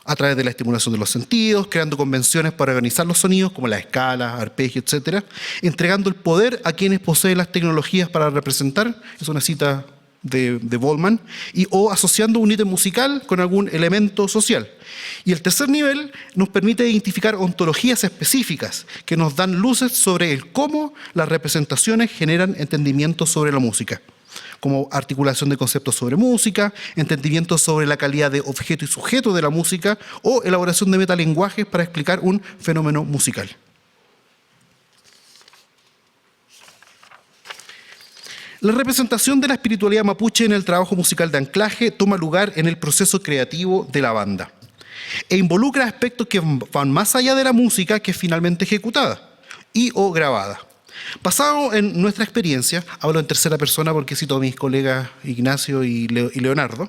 a través de la estimulación de los sentidos, creando convenciones para organizar los sonidos, como la escala, arpegio, etc., entregando el poder a quienes poseen las tecnologías para representar, es una cita de Bollmann, o asociando un ítem musical con algún elemento social. Y el tercer nivel nos permite identificar ontologías específicas que nos dan luces sobre el cómo las representaciones generan entendimientos sobre la música, como articulación de conceptos sobre música, entendimiento sobre la calidad de objeto y sujeto de la música, o elaboración de metalenguajes para explicar un fenómeno musical. La representación de la espiritualidad mapuche en el trabajo musical de anclaje toma lugar en el proceso creativo de la banda e involucra aspectos que van más allá de la música que es finalmente ejecutada o grabada. Basado en nuestra experiencia, hablo en tercera persona porque cito a mis colegas Ignacio y Leonardo,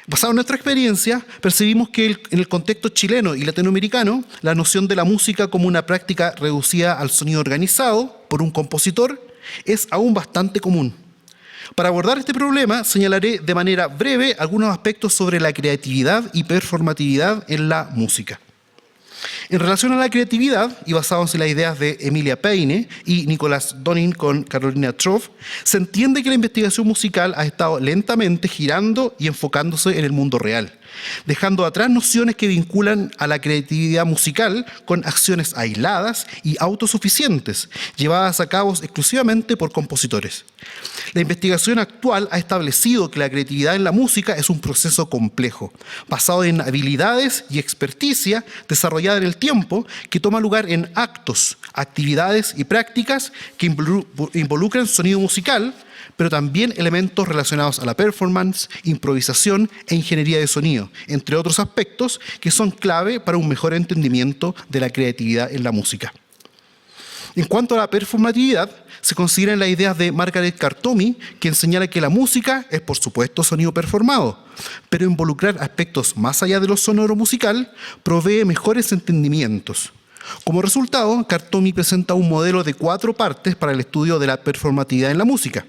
Basado en nuestra experiencia, percibimos que en el contexto chileno y latinoamericano, la noción de la música como una práctica reducida al sonido organizado por un compositor es aún bastante común. Para abordar este problema, señalaré de manera breve algunos aspectos sobre la creatividad y performatividad en la música. En relación a la creatividad, y basados en las ideas de Emilia Peine y Nicolás Donin con Carolina Troff, se entiende que la investigación musical ha estado lentamente girando y enfocándose en el mundo real, dejando atrás nociones que vinculan a la creatividad musical con acciones aisladas y autosuficientes, llevadas a cabo exclusivamente por compositores. La investigación actual ha establecido que la creatividad en la música es un proceso complejo, basado en habilidades y experticia desarrollada en el tiempo, que toma lugar en actos, actividades y prácticas que involucran sonido musical, pero también elementos relacionados a la performance, improvisación e ingeniería de sonido, entre otros aspectos que son clave para un mejor entendimiento de la creatividad en la música. En cuanto a la performatividad, se consideran las ideas de Margaret Cartomi, quien señala que la música es, por supuesto, sonido performado, pero involucrar aspectos más allá de lo sonoro musical provee mejores entendimientos. Como resultado, Cartomi presenta un modelo de 4 partes para el estudio de la performatividad en la música.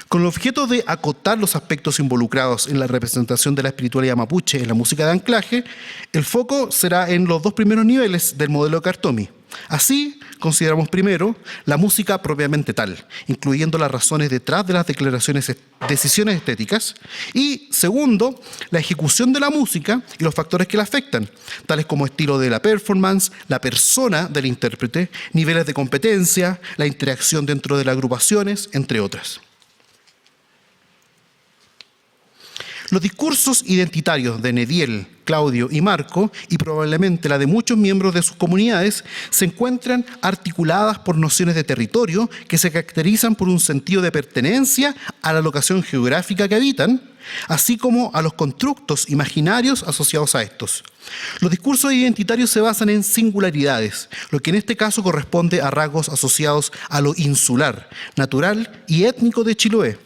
Con el objeto de acotar los aspectos involucrados en la representación de la espiritualidad mapuche en la música de anclaje, el foco será en los 2 primeros niveles del modelo de Cartomi. Así, consideramos primero la música propiamente tal, incluyendo las razones detrás de las decisiones estéticas, y segundo, la ejecución de la música y los factores que la afectan, tales como estilo de la performance, la persona del intérprete, niveles de competencia, la interacción dentro de las agrupaciones, entre otras. Los discursos identitarios de Nediel, Claudio y Marco, y probablemente la de muchos miembros de sus comunidades, se encuentran articuladas por nociones de territorio que se caracterizan por un sentido de pertenencia a la locación geográfica que habitan, así como a los constructos imaginarios asociados a estos. Los discursos identitarios se basan en singularidades, lo que en este caso corresponde a rasgos asociados a lo insular, natural y étnico de Chiloé.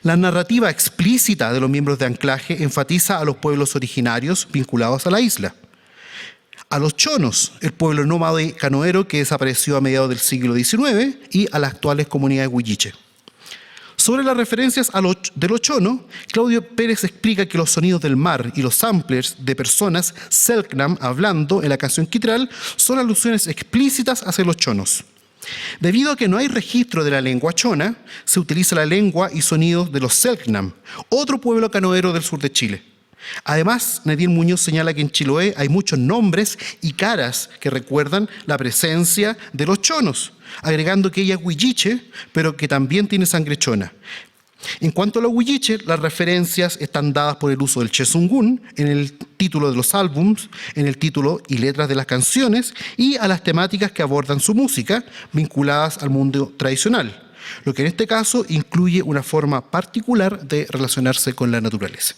La narrativa explícita de los miembros de anclaje enfatiza a los pueblos originarios vinculados a la isla. A los chonos, el pueblo nómade canoero que desapareció a mediados del siglo XIX, y a las actuales comunidades huilliche. Sobre las referencias de los chonos, Claudio Pérez explica que los sonidos del mar y los samplers de personas Selknam hablando en la canción Quitral son alusiones explícitas hacia los chonos. Debido a que no hay registro de la lengua chona, se utiliza la lengua y sonidos de los Selknam, otro pueblo canoero del sur de Chile. Además, Nediel Muñoz señala que en Chiloé hay muchos nombres y caras que recuerdan la presencia de los chonos, agregando que ella es huilliche, pero que también tiene sangre chona. En cuanto a los huilliche, las referencias están dadas por el uso del chesungun en el título de los álbums, en el título y letras de las canciones, y a las temáticas que abordan su música, vinculadas al mundo tradicional, lo que en este caso incluye una forma particular de relacionarse con la naturaleza.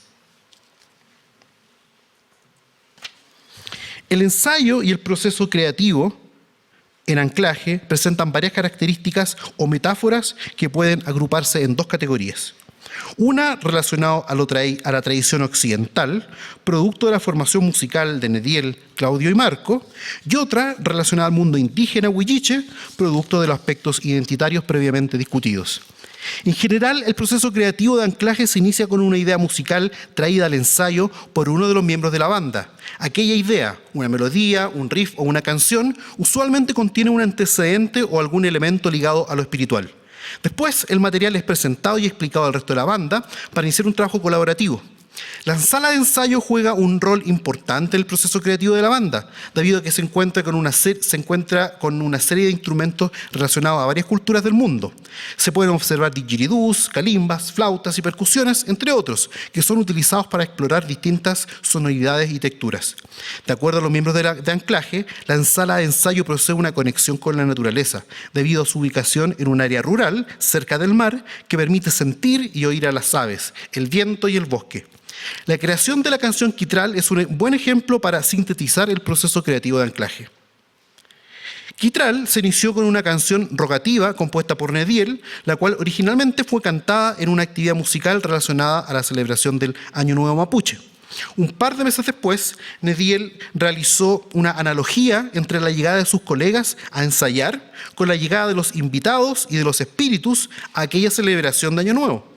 El ensayo y el proceso creativo en anclaje presentan varias características o metáforas que pueden agruparse en 2 categorías. Una relacionada a la tradición occidental, producto de la formación musical de Nediel, Claudio y Marco, y otra relacionada al mundo indígena huilliche, producto de los aspectos identitarios previamente discutidos. En general, el proceso creativo de anclaje se inicia con una idea musical traída al ensayo por uno de los miembros de la banda. Aquella idea, una melodía, un riff o una canción, usualmente contiene un antecedente o algún elemento ligado a lo espiritual. Después, el material es presentado y explicado al resto de la banda para iniciar un trabajo colaborativo. La sala de ensayo juega un rol importante en el proceso creativo de la banda, debido a que se encuentra con una serie de instrumentos relacionados a varias culturas del mundo. Se pueden observar didgeridús, calimbas, flautas y percusiones, entre otros, que son utilizados para explorar distintas sonoridades y texturas. De acuerdo a los miembros de anclaje, la sala de ensayo posee una conexión con la naturaleza, debido a su ubicación en un área rural, cerca del mar, que permite sentir y oír a las aves, el viento y el bosque. La creación de la canción Quitral es un buen ejemplo para sintetizar el proceso creativo de anclaje. Quitral se inició con una canción rogativa compuesta por Nediel, la cual originalmente fue cantada en una actividad musical relacionada a la celebración del Año Nuevo Mapuche. Un par de meses después, Nediel realizó una analogía entre la llegada de sus colegas a ensayar con la llegada de los invitados y de los espíritus a aquella celebración de Año Nuevo.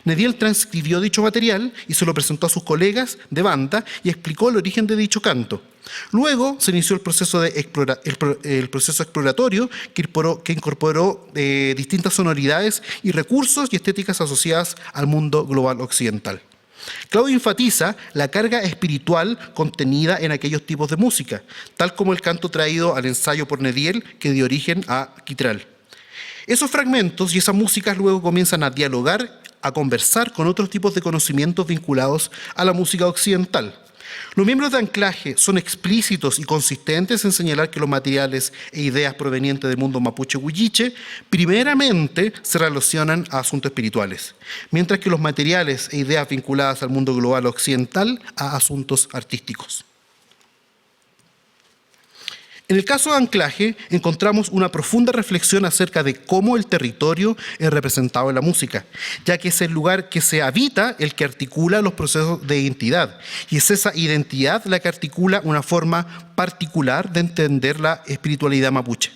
Nediel transcribió dicho material y se lo presentó a sus colegas de banda y explicó el origen de dicho canto. Luego se inició el proceso exploratorio que incorporó distintas sonoridades y recursos y estéticas asociadas al mundo global occidental. Claudio enfatiza la carga espiritual contenida en aquellos tipos de música, tal como el canto traído al ensayo por Nediel que dio origen a Quitral. Esos fragmentos y esas músicas luego comienzan a dialogar, a conversar con otros tipos de conocimientos vinculados a la música occidental. Los miembros de Anclaje son explícitos y consistentes en señalar que los materiales e ideas provenientes del mundo mapuche huilliche primeramente se relacionan a asuntos espirituales, mientras que los materiales e ideas vinculadas al mundo global occidental a asuntos artísticos. En el caso de Anclaje, encontramos una profunda reflexión acerca de cómo el territorio es representado en la música, ya que es el lugar que se habita el que articula los procesos de identidad, y es esa identidad la que articula una forma particular de entender la espiritualidad mapuche.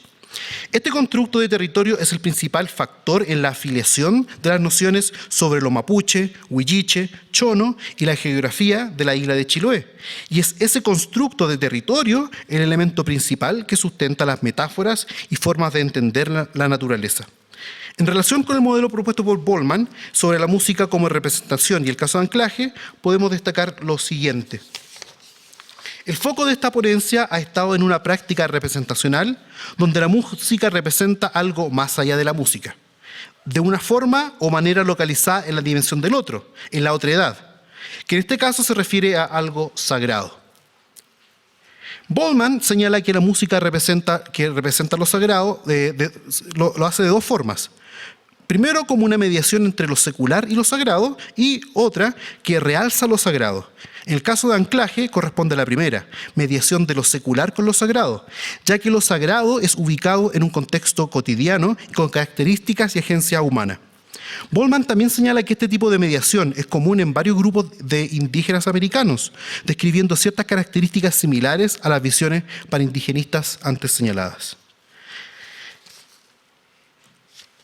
Este constructo de territorio es el principal factor en la afiliación de las nociones sobre lo mapuche, huilliche, chono y la geografía de la isla de Chiloé. Y es ese constructo de territorio el elemento principal que sustenta las metáforas y formas de entender la naturaleza. En relación con el modelo propuesto por Bollmann sobre la música como representación y el caso de Anclaje, podemos destacar lo siguiente. El foco de esta ponencia ha estado en una práctica representacional donde la música representa algo más allá de la música, de una forma o manera localizada en la dimensión del otro, en la otredad, que en este caso se refiere a algo sagrado. Bollmann señala que la música representa lo sagrado, lo hace de dos formas. Primero, como una mediación entre lo secular y lo sagrado, y otra que realza lo sagrado. En el caso de Anclaje corresponde a la primera, mediación de lo secular con lo sagrado, ya que lo sagrado es ubicado en un contexto cotidiano y con características y agencia humana. Bollmann también señala que este tipo de mediación es común en varios grupos de indígenas americanos, describiendo ciertas características similares a las visiones panindigenistas antes señaladas.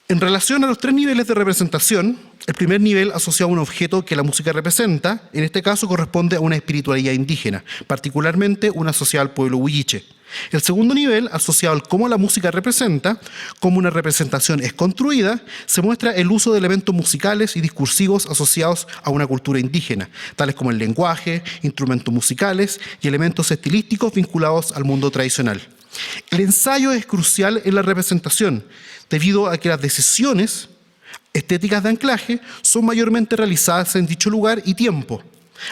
En relación a los tres niveles de representación, el primer nivel asociado a un objeto que la música representa, en este caso corresponde a una espiritualidad indígena, particularmente una asociada al pueblo huilliche. El segundo nivel, asociado al cómo la música representa, como una representación es construida, se muestra el uso de elementos musicales y discursivos asociados a una cultura indígena, tales como el lenguaje, instrumentos musicales y elementos estilísticos vinculados al mundo tradicional. El ensayo es crucial en la representación, debido a que las decisiones estéticas de anclaje son mayormente realizadas en dicho lugar y tiempo.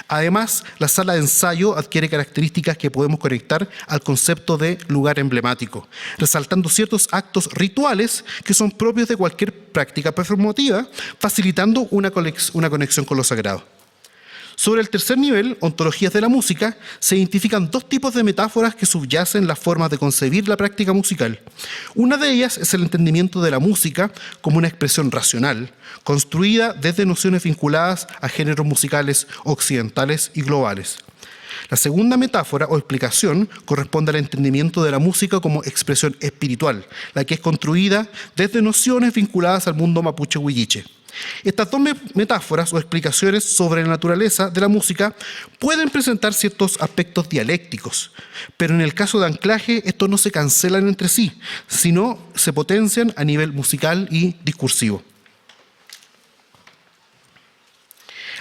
Además, la sala de ensayo adquiere características que podemos conectar al concepto de lugar emblemático, resaltando ciertos actos rituales que son propios de cualquier práctica performativa, facilitando una conexión con lo sagrado. Sobre el tercer nivel, ontologías de la música, se identifican dos tipos de metáforas que subyacen las formas de concebir la práctica musical. Una de ellas es el entendimiento de la música como una expresión racional, construida desde nociones vinculadas a géneros musicales occidentales y globales. La segunda metáfora o explicación corresponde al entendimiento de la música como expresión espiritual, la que es construida desde nociones vinculadas al mundo mapuche huilliche. Estas dos metáforas o explicaciones sobre la naturaleza de la música pueden presentar ciertos aspectos dialécticos, pero en el caso de anclaje estos no se cancelan entre sí, sino se potencian a nivel musical y discursivo.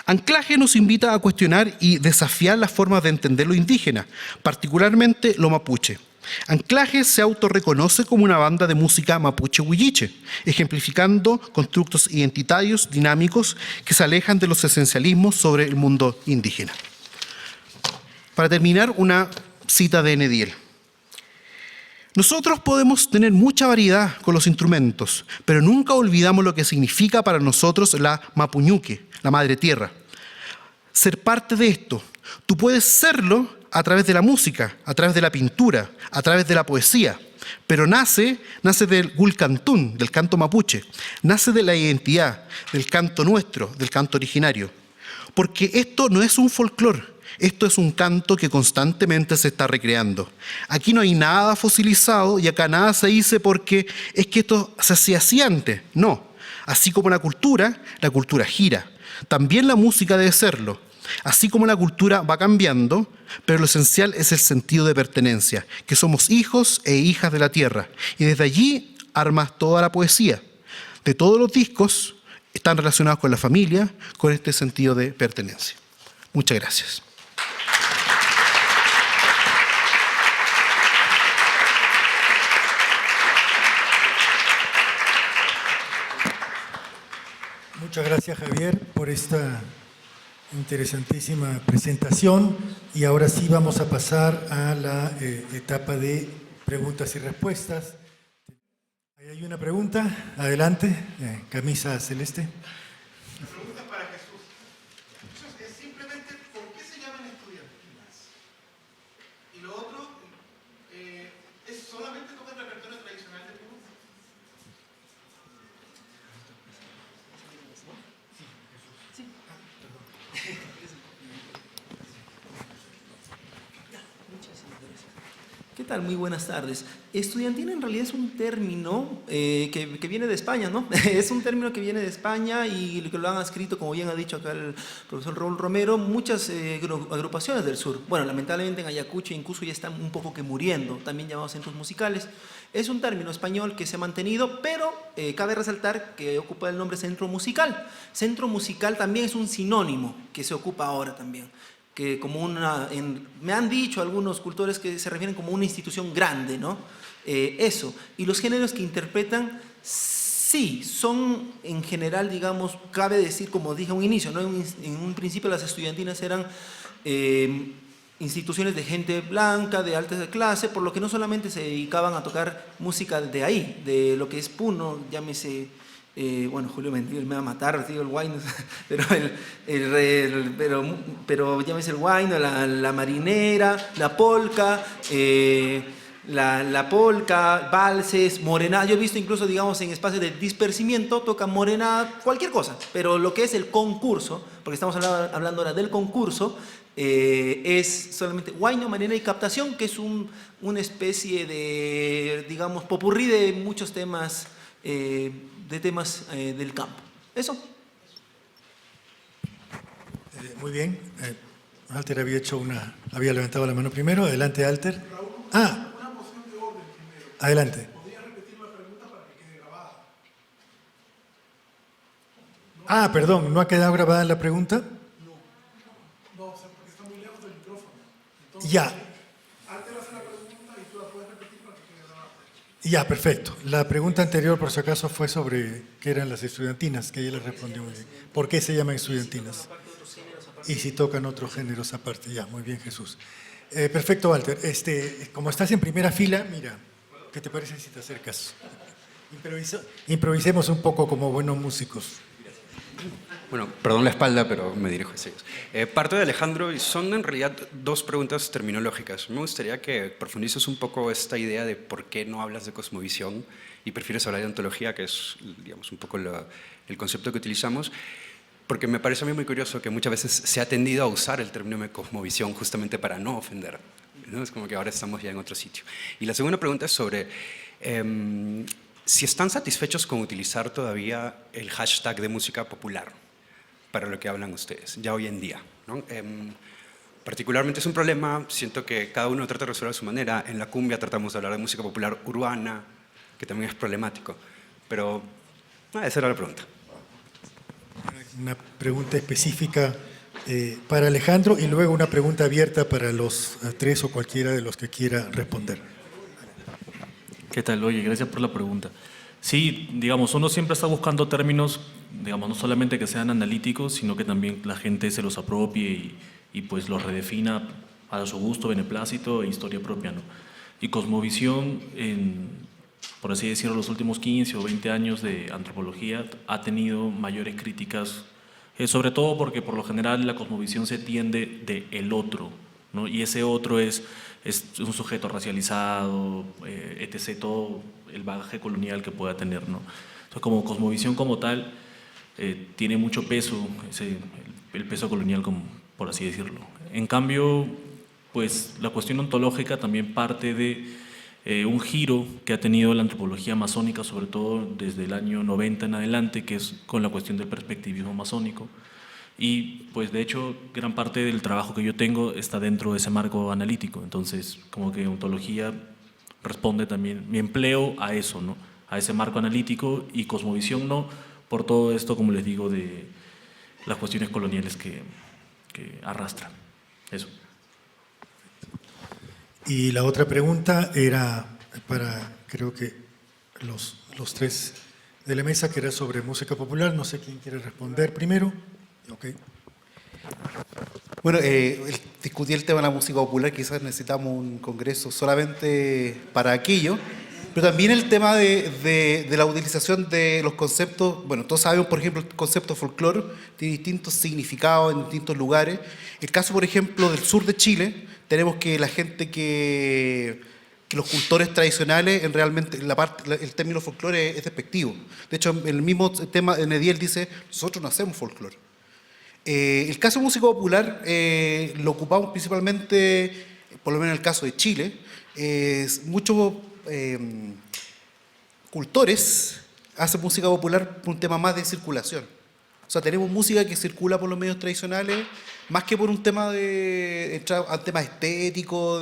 Anclaje nos invita a cuestionar y desafiar las formas de entender lo indígena, particularmente lo mapuche. Anclaje se autorreconoce como una banda de música mapuche huilliche, ejemplificando constructos identitarios dinámicos que se alejan de los esencialismos sobre el mundo indígena. Para terminar, una cita de Nediel. Nosotros podemos tener mucha variedad con los instrumentos, pero nunca olvidamos lo que significa para nosotros la mapuñuque, la madre tierra. Ser parte de esto. Tú puedes serlo a través de la música, a través de la pintura, a través de la poesía. pero nace del Gulcantún, del canto mapuche, nace de la identidad, del canto nuestro, del canto originario. Porque esto no es un folclore, esto es un canto que constantemente se está recreando. Aquí no hay nada fosilizado y acá nada se dice porque es que esto se hacía así antes. No, así como la cultura gira. También la música debe serlo. Así como la cultura va cambiando, pero lo esencial es el sentido de pertenencia, que somos hijos e hijas de la tierra. Y desde allí armas toda la poesía. De todos los discos están relacionados con la familia, con este sentido de pertenencia. Muchas gracias. Muchas gracias, Javier, por esta interesantísima presentación. Y ahora sí vamos a pasar a la etapa de preguntas y respuestas. Ahí hay una pregunta. Adelante, camisa celeste. La pregunta es para Jesús. Es simplemente, ¿por qué se llaman estudiantinas? Y lo otro, ¿es solamente tocar el repertorio tradicional de Perú? ¿Qué tal? Muy buenas tardes. Estudiantina en realidad es un término que viene de España, ¿no? Es un término que viene de España y que lo han escrito, como bien ha dicho acá el profesor Raúl Romero, muchas agrupaciones del sur. Bueno, lamentablemente en Ayacucho incluso ya están un poco que muriendo, también llamados centros musicales. Es un término español que se ha mantenido, pero cabe resaltar que ocupa el nombre centro musical. Centro musical también es un sinónimo que se ocupa ahora también. Que como me han dicho algunos cultores que se refieren como una institución grande, ¿no? Eso. Y los géneros que interpretan, sí, son en general, digamos, cabe decir, como dije a un inicio, ¿no? En un principio las estudiantinas eran instituciones de gente blanca, de alta clase, por lo que no solamente se dedicaban a tocar música de ahí, de lo que es Puno, llámese... bueno, Julio Mendívil me va a matar, digo el guayno, pero llámese el guayno, la marinera, la polca, la polca, valses, morenada. Yo he visto incluso, digamos, en espacios de dispersimiento, tocan morenada, cualquier cosa, pero lo que es el concurso, porque estamos hablando ahora del concurso, es solamente guayno, marinera y captación, que es una especie de, digamos, popurrí de muchos temas, del campo. Eso. Muy bien. Alter había levantado la mano primero. Adelante, Alter. Ah, Una moción de orden primero. adelante. ¿Podría repetir la pregunta para que quede grabada? Ah, perdón, ¿no ha quedado grabada la pregunta? No, o sea, porque está muy lejos del micrófono. Entonces, Ya, Alter hace la pregunta y tú la puedes repetir para que quede grabada. ya, perfecto. La pregunta anterior, por si acaso, fue sobre qué eran las estudiantinas, que ella le respondió muy bien. ¿Por qué se llaman estudiantinas? Y si tocan otros géneros aparte. Ya, muy bien, Jesús. Perfecto, Walter. Como estás en primera fila, mira, ¿qué te parece si te acercas? Improvisemos un poco como buenos músicos. Bueno, perdón la espalda, pero me dirijo hacia ellos. Parto de Alejandro y son en realidad dos preguntas terminológicas. Me gustaría que profundices un poco esta idea de por qué no hablas de cosmovisión y prefieres hablar de ontología, que es, digamos, un poco el concepto que utilizamos, porque me parece a mí muy curioso que muchas veces se ha tendido a usar el término de cosmovisión justamente para no ofender, ¿no? Es como que ahora estamos ya en otro sitio. Y la segunda pregunta es sobre... si están satisfechos con utilizar todavía el hashtag de música popular para lo que hablan ustedes, ya hoy en día, ¿no? Particularmente es un problema, siento que cada uno trata de resolverlo a su manera. En la cumbia tratamos de hablar de música popular urbana, que también es problemático, pero esa era la pregunta. Una pregunta específica para Alejandro y luego una pregunta abierta para los tres o cualquiera de los que quiera responder. ¿Qué tal? Oye, gracias por la pregunta. Sí, digamos, uno siempre está buscando términos, digamos, no solamente que sean analíticos, sino que también la gente se los apropie y pues los redefina a su gusto, beneplácito e historia propia, ¿no? Y cosmovisión, por así decirlo, los últimos 15 o 20 años de antropología ha tenido mayores críticas, sobre todo porque por lo general la cosmovisión se tiende de el otro, ¿no? Y ese otro es un sujeto racializado, etc., todo el bagaje colonial que pueda tener, ¿no? Entonces, como cosmovisión como tal, tiene mucho peso, el peso colonial, por así decirlo. En cambio, pues la cuestión ontológica también parte de un giro que ha tenido la antropología masónica, sobre todo desde el año 90 en adelante, que es con la cuestión del perspectivismo masónico. Y pues de hecho gran parte del trabajo que yo tengo está dentro de ese marco analítico, entonces como que ontología responde también, mi empleo a eso, ¿no? A ese marco analítico, y cosmovisión no, por todo esto, como les digo, de las cuestiones coloniales que arrastran. Eso. Y la otra pregunta era para, creo que los tres de la mesa, que era sobre música popular. No sé quién quiere responder primero. Okay. Bueno, discutir el tema de la música popular, quizás necesitamos un congreso solamente para aquello, pero también el tema de la utilización de los conceptos. Bueno, todos sabemos, por ejemplo, el concepto folclore tiene distintos significados en distintos lugares. El caso, por ejemplo, del sur de Chile, tenemos que la gente que los cultores tradicionales, realmente el término folclore es despectivo. De hecho, el mismo tema de Nediel dice, nosotros no hacemos folclore. El caso de música popular lo ocupamos principalmente, por lo menos en el caso de Chile, muchos cultores hacen música popular por un tema más de circulación. O sea, tenemos música que circula por los medios tradicionales, más que por un tema tema estético,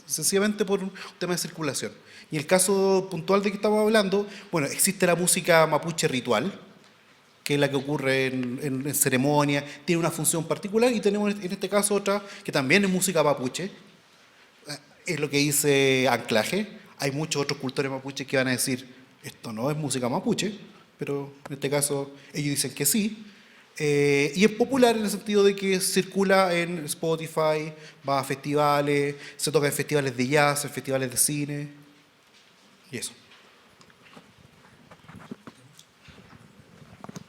sencillamente por un tema de circulación. Y el caso puntual de que estamos hablando, bueno, existe la música mapuche ritual, que es la que ocurre en ceremonia, tiene una función particular, y tenemos en este caso otra que también es música mapuche, es lo que dice anclaje. Hay muchos otros cultores mapuches que van a decir, esto no es música mapuche, pero en este caso ellos dicen que sí. Y es popular en el sentido de que circula en Spotify, va a festivales, se toca en festivales de jazz, en festivales de cine, y eso.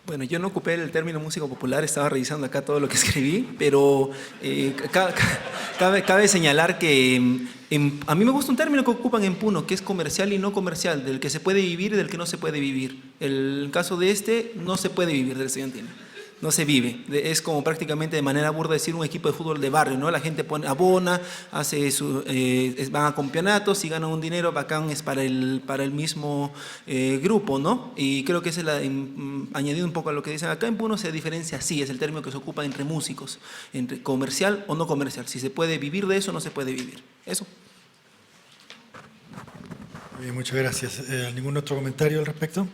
Bueno, yo no ocupé el término música popular, estaba revisando acá todo lo que escribí, pero cabe señalar que a mí me gusta un término que ocupan en Puno, que es comercial y no comercial, del que se puede vivir y del que no se puede vivir. El caso de no se puede vivir del estudiantil. No se vive, es como prácticamente de manera burda decir un equipo de fútbol de barrio, ¿no? La gente abona, van a campeonatos y ganan un dinero bacán, es para el mismo grupo, ¿no? Y creo que es añadido un poco a lo que dicen acá en Puno, se diferencia así, es el término que se ocupa entre músicos, entre comercial o no comercial, si se puede vivir de eso o no se puede vivir, eso. Bien, muchas gracias. ¿Ningún otro comentario al respecto?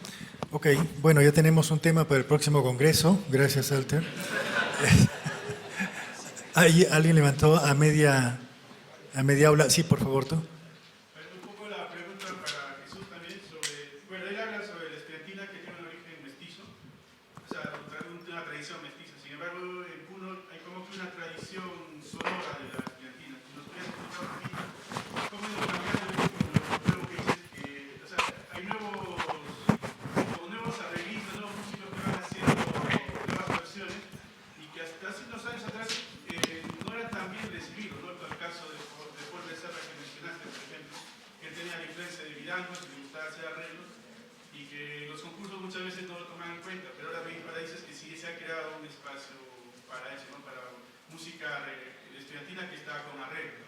Ok, bueno, ya tenemos un tema para el próximo congreso. Gracias, Alter. ¿Alguien levantó a media aula? Sí, por favor, tú. Un poco la pregunta para Jesús también sobre, bueno, él habla sobre la estudiantina que tiene un origen mestizo, o sea, una tradición mestiza. Sin embargo, en Puno hay como que una tradición sonora de la estudiantina. ¿Nos podrías explicar un poquito cómo es lo cambiando con lo nuevo que dices que, o sea, hay nuevos arreglistas, nuevos músicos que van haciendo nuevas versiones y que hasta hace unos años atrás no eran tan bien recibidos, ¿no? El caso de Paul Becerra que mencionaste, por ejemplo, que él tenía la influencia de Virangos y le gustaba hacer arreglos y que los concursos muchas veces no lo toman en cuenta, pero ahora dices que sí se ha creado un espacio para eso, ¿no? Para música estudiantina que está con arreglo.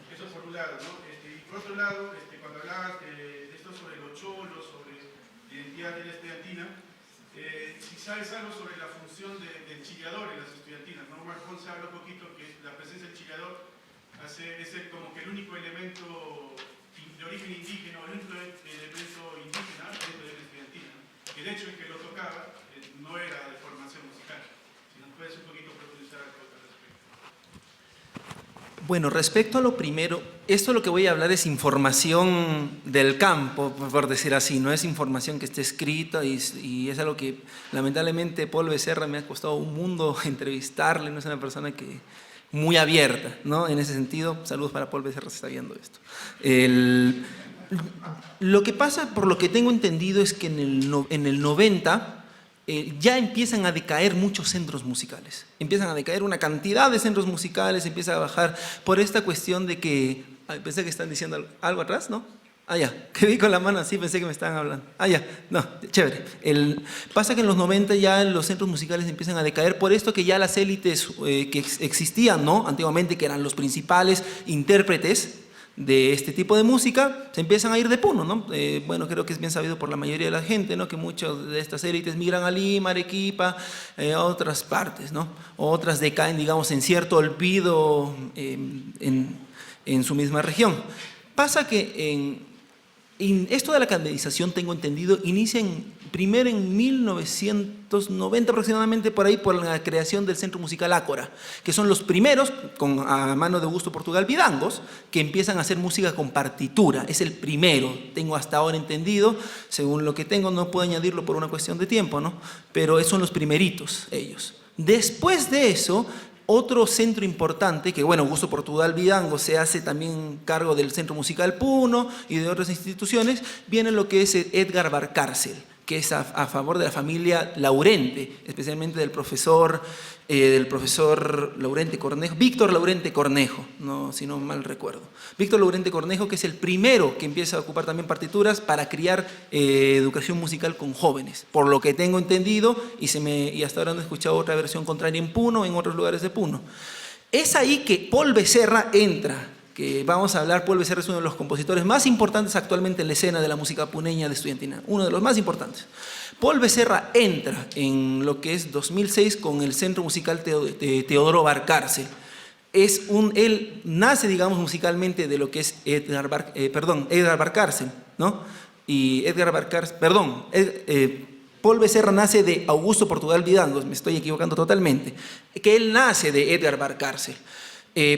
Eso por un lado, ¿no? Y por otro lado, cuando hablabas de esto sobre los cholos, sobre la identidad de la estudiantina, si sabes algo sobre la función del chillador en las estudiantinas, ¿no? Marc Ponce habla un poquito que la presencia del chillador es como que el único elemento de origen indígena, el único elemento indígena dentro de la estudiantina, que de hecho el que lo tocaba no era de formación musical. Si nos puedes un poquito profundizar al respecto. Bueno, respecto a lo primero, esto lo que voy a hablar es información del campo, por decir así, no es información que esté escrita y es algo que lamentablemente Paul Becerra me ha costado un mundo entrevistarle, no es una persona que muy abierta, ¿no? En ese sentido, saludos para Paul Becerra si está viendo esto. Lo que pasa, por lo que tengo entendido, es que en el 90 ya empiezan a decaer muchos centros musicales. Empiezan a decaer una cantidad de centros musicales, empieza a bajar por esta cuestión de que... Ay, pensé que están diciendo algo atrás, ¿no? Ah, ya, que vi con la mano así, pensé que me estaban hablando. Ah, ya, no, chévere. Pasa que en los 90 ya los centros musicales empiezan a decaer por esto que ya las élites que existían, ¿no? Antiguamente, que eran los principales intérpretes de este tipo de música, se empiezan a ir de Puno, ¿no? Bueno, creo que es bien sabido por la mayoría de la gente, ¿no? Que muchas de estas élites migran a Lima, Arequipa, a otras partes, ¿no? Otras decaen, digamos, en cierto olvido en su misma región. Pasa que esto de la academización, tengo entendido, inicia primero en 1990 aproximadamente, por ahí, por la creación del Centro Musical Ácora, que son los primeros, a mano de Augusto Portugal Vidangos, que empiezan a hacer música con partitura. Es el primero, tengo hasta ahora entendido, según lo que tengo, no puedo añadirlo por una cuestión de tiempo, ¿no? Pero son los primeritos ellos. Después de eso, otro centro importante, que bueno, Augusto Portugal Vidango se hace también cargo del Centro Musical Puno y de otras instituciones, viene lo que es Edgar Valcárcel, que es a favor de la familia Laurente, especialmente del profesor Laurente Cornejo, Víctor Laurente Cornejo, no, si no mal recuerdo. Víctor Laurente Cornejo, que es el primero que empieza a ocupar también partituras para criar educación musical con jóvenes, por lo que tengo entendido, y hasta ahora no he escuchado otra versión contraria en Puno, en otros lugares de Puno. Es ahí que Paul Becerra entra, que vamos a hablar. Paul Becerra es uno de los compositores más importantes actualmente en la escena de la música puneña de estudiantina, uno de los más importantes. Paul Becerra entra en lo que es 2006 con el Centro Musical Teodoro Valcárcel. Él nace, digamos, musicalmente de lo que es Edgar Valcárcel, ¿no? Y Edgar Valcárcel, Paul Becerra nace de Augusto Portugal Vidangos, me estoy equivocando totalmente, que él nace de Edgar Valcárcel.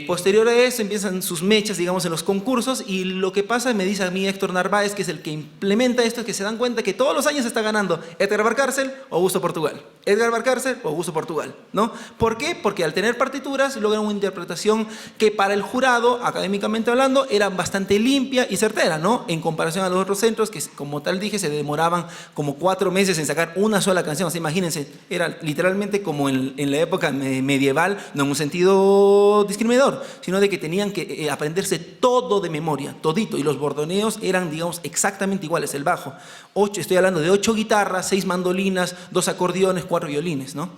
Posterior a eso empiezan sus mechas, digamos, en los concursos, y lo que pasa, me dice a mí Héctor Narváez, que es el que implementa esto, es que se dan cuenta que todos los años está ganando Edgar Valcárcel o Augusto Portugal, Edgar Valcárcel o Augusto Portugal, ¿no? ¿Por qué? Porque al tener partituras logran una interpretación que para el jurado, académicamente hablando, era bastante limpia y certera, ¿no? En comparación a los otros centros que, como tal dije, se demoraban como 4 meses en sacar una sola canción. O sea, imagínense, era literalmente como en la época medieval, no en un sentido discriminador, sino de que tenían que aprenderse todo de memoria, todito, y los bordoneos eran, digamos, exactamente iguales. El bajo, estoy hablando de 8 guitarras, 6 mandolinas, 2 acordeones, 4 violines, ¿no?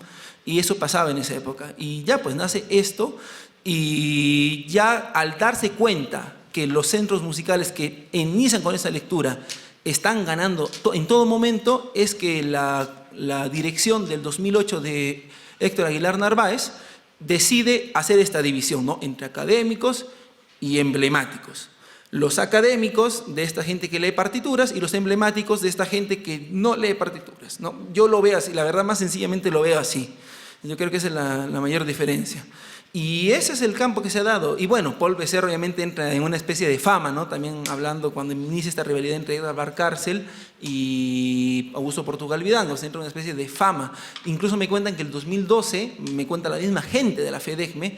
Y eso pasaba en esa época. Y ya pues nace esto, y ya al darse cuenta que los centros musicales que inician con esa lectura están ganando en todo momento, es que la dirección del 2008 de Héctor Aguilar Narváez decide hacer esta división, ¿no? Entre académicos y emblemáticos. Los académicos de esta gente que lee partituras y los emblemáticos de esta gente que no lee partituras, ¿no? Yo lo veo así, la verdad, más sencillamente lo veo así. Yo creo que esa es la mayor diferencia. Y ese es el campo que se ha dado. Y bueno, Paul Becerra obviamente entra en una especie de fama, ¿no? También hablando cuando inicia esta rivalidad entre Edgar Valcárcel y Augusto Portugal Vidangos, entra en una especie de fama. Incluso me cuentan que el 2012, me cuenta la misma gente de la FEDECME,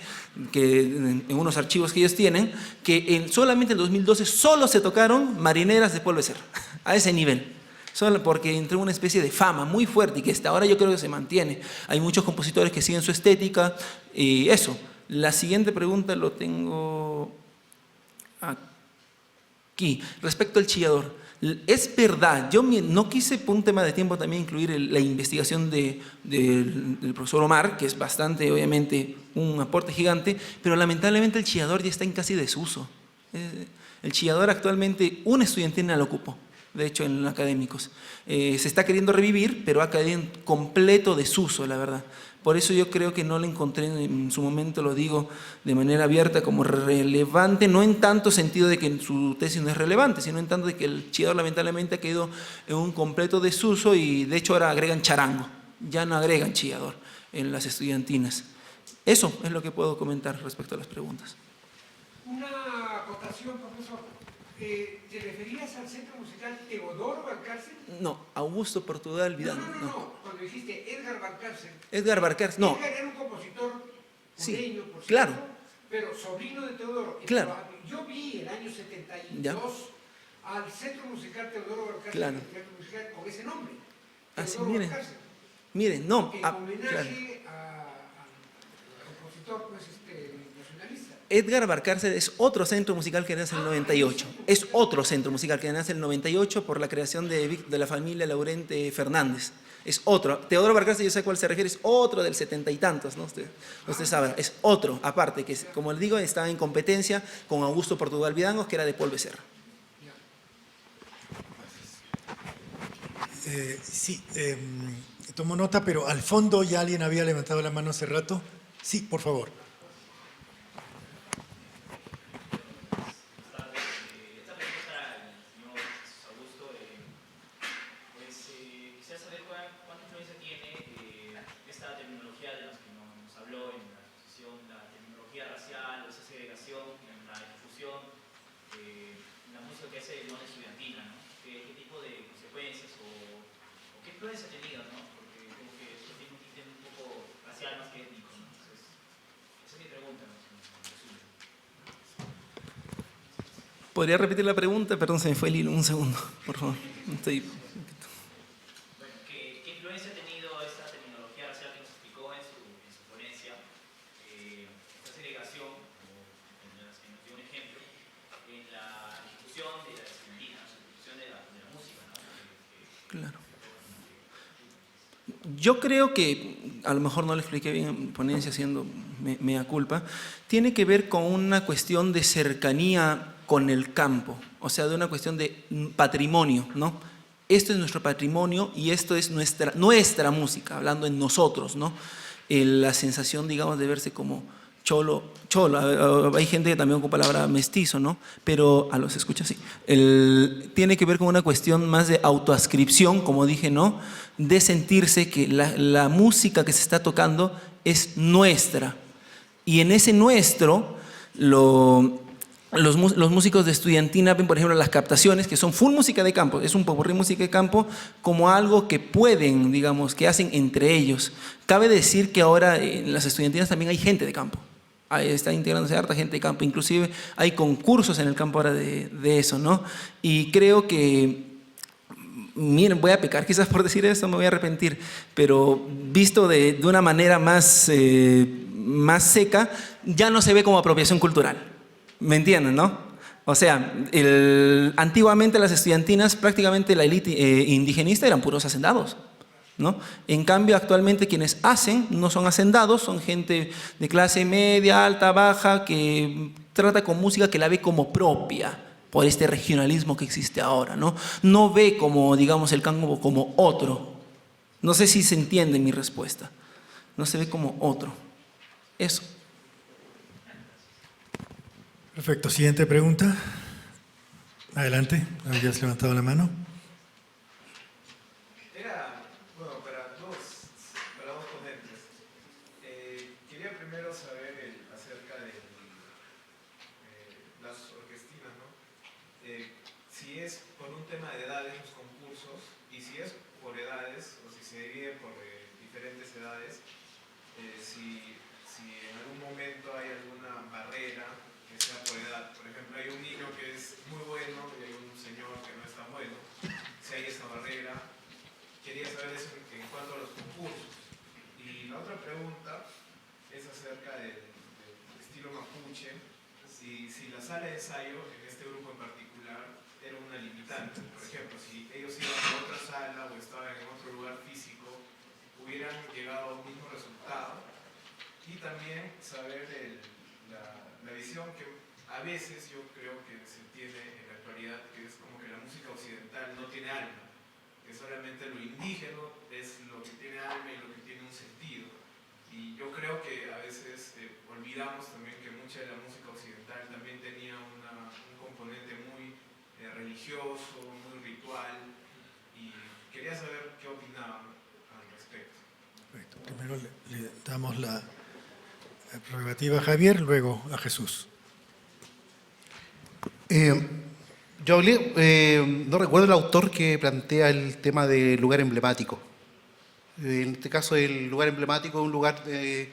que en unos archivos que ellos tienen, que solamente en el 2012 solo se tocaron marineras de Paul Becerra, a ese nivel. Solo porque entró una especie de fama muy fuerte y que hasta ahora yo creo que se mantiene. Hay muchos compositores que siguen su estética y eso. La siguiente pregunta lo tengo aquí. Respecto al chillador. Es verdad, yo no quise por un tema de tiempo también incluir la investigación del profesor Omar, que es bastante, obviamente, un aporte gigante, pero lamentablemente el chillador ya está en casi desuso. El chillador actualmente, un estudiantina lo ocupó. De hecho, en académicos. Se está queriendo revivir, pero ha caído en completo desuso, la verdad. Por eso yo creo que no lo encontré en su momento, lo digo de manera abierta, como relevante, no en tanto sentido de que su tesis no es relevante, sino en tanto de que el chillador lamentablemente ha caído en un completo desuso y de hecho ahora agregan charango, ya no agregan chillador en las estudiantinas. Eso es lo que puedo comentar respecto a las preguntas. Una acotación, profesor. ¿Te referías al Centro Musical Teodoro Valcárcel? No, Augusto Portugal Vidal. No. Cuando dijiste Edgar Valcárcel. Edgar Valcárcel, no. Edgar era un compositor puneño, por cierto, claro. Pero sobrino de Teodoro. Claro. Yo vi el año 72 ¿ya? al Centro Musical Teodoro Valcárcel, claro. el Centro Musical con ese nombre. Así, Teodoro miren. Valcárcel. Miren, no. En claro. homenaje al compositor pues, nacionalista. Edgar Valcárcel es otro centro musical que nace en el 98. Es otro centro musical que nace en el 98 por la creación de la familia Laurente Fernández. Es otro. Teodoro Valcárcel, yo sé a cuál se refiere, es otro del 70 y tantos, ¿no? Usted sabe, es otro, aparte, que como les digo, estaba en competencia con Augusto Portugal Vidangos, que era de Paul Becerra. Sí, tomo nota, pero al fondo ya alguien había levantado la mano hace rato. Sí, por favor. ¿Podría repetir la pregunta? Perdón, se me fue el hilo, un segundo, por favor. ¿Qué influencia ha tenido esta terminología racial que nos explicó en su ponencia, esta segregación, en las que nos dio un ejemplo, en la ejecución de la estudiantina, en la ejecución de la música, ¿no? Claro. Yo creo que, a lo mejor no lo expliqué bien en ponencia, haciendo mea culpa, tiene que ver con una cuestión de cercanía con el campo, o sea, de una cuestión de patrimonio, ¿no? Esto es nuestro patrimonio y esto es nuestra música, hablando en nosotros, ¿no? La sensación, digamos, de verse como cholo, hay gente que también ocupa la palabra mestizo, ¿no? Pero a los escucha así. Tiene que ver con una cuestión más de autoascripción, como dije, ¿no? De sentirse que la música que se está tocando es nuestra. Y en ese nuestro, los músicos de estudiantina ven, por ejemplo, las captaciones, que son full música de campo, es un popurrí música de campo, como algo que pueden, digamos, que hacen entre ellos. Cabe decir que ahora en las estudiantinas también hay gente de campo. Ahí está integrándose harta gente de campo, inclusive hay concursos en el campo ahora de eso, ¿no? Y creo que, miren, voy a pecar quizás por decir esto, me voy a arrepentir, pero visto de una manera más seca, ya no se ve como apropiación cultural. ¿Me entienden, no? O sea, antiguamente las estudiantinas, prácticamente la élite indigenista eran puros hacendados, ¿no? En cambio, actualmente quienes hacen no son hacendados, son gente de clase media, alta, baja, que trata con música que la ve como propia, por este regionalismo que existe ahora, ¿no? No ve como, digamos, el campo como otro. No sé si se entiende mi respuesta. No se ve como otro. Eso. Perfecto. Siguiente pregunta. Adelante. ¿Habías levantado la mano? Bueno, para dos ponentes. Quería primero saber acerca de las orquestinas, ¿no? Si es por un tema de edades los concursos, y si es por edades, o si se divide por diferentes edades, si en algún momento hay alguna barrera que sea por edad. Por ejemplo, hay un niño que es muy bueno y hay un señor que no es tan bueno. Si hay esa barrera, quería saber eso en cuanto a los concursos. Y la otra pregunta es acerca del estilo mapuche. Si la sala de ensayo, en este grupo en particular, era una limitante. Por ejemplo, si ellos iban a otra sala o estaban en otro lugar físico, hubieran llegado a un mismo resultado. Y también saber la visión que a veces yo creo que se tiene en la actualidad, que es como que la música occidental no tiene alma, que solamente lo indígena es lo que tiene alma y lo que tiene un sentido. Y yo creo que a veces olvidamos también que mucha de la música occidental también tenía un componente muy religioso, muy ritual, y quería saber qué opinaban al respecto. Perfecto. Primero le damos la prerrogativa a Javier, luego a Jesús. Yo hablé, no recuerdo el autor que plantea el tema del lugar emblemático. En este caso, el lugar emblemático es un lugar que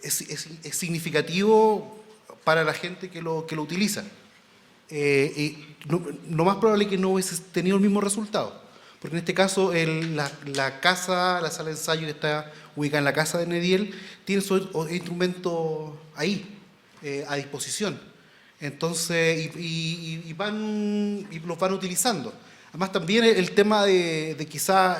es significativo para la gente que lo utiliza. Y lo más probable es que no hubiese tenido el mismo resultado. porque en este caso la casa, la sala de ensayo que está ubicada en la casa de Nediel, tiene su instrumento ahí, a disposición. Entonces, y los van utilizando. Además también el tema de quizá,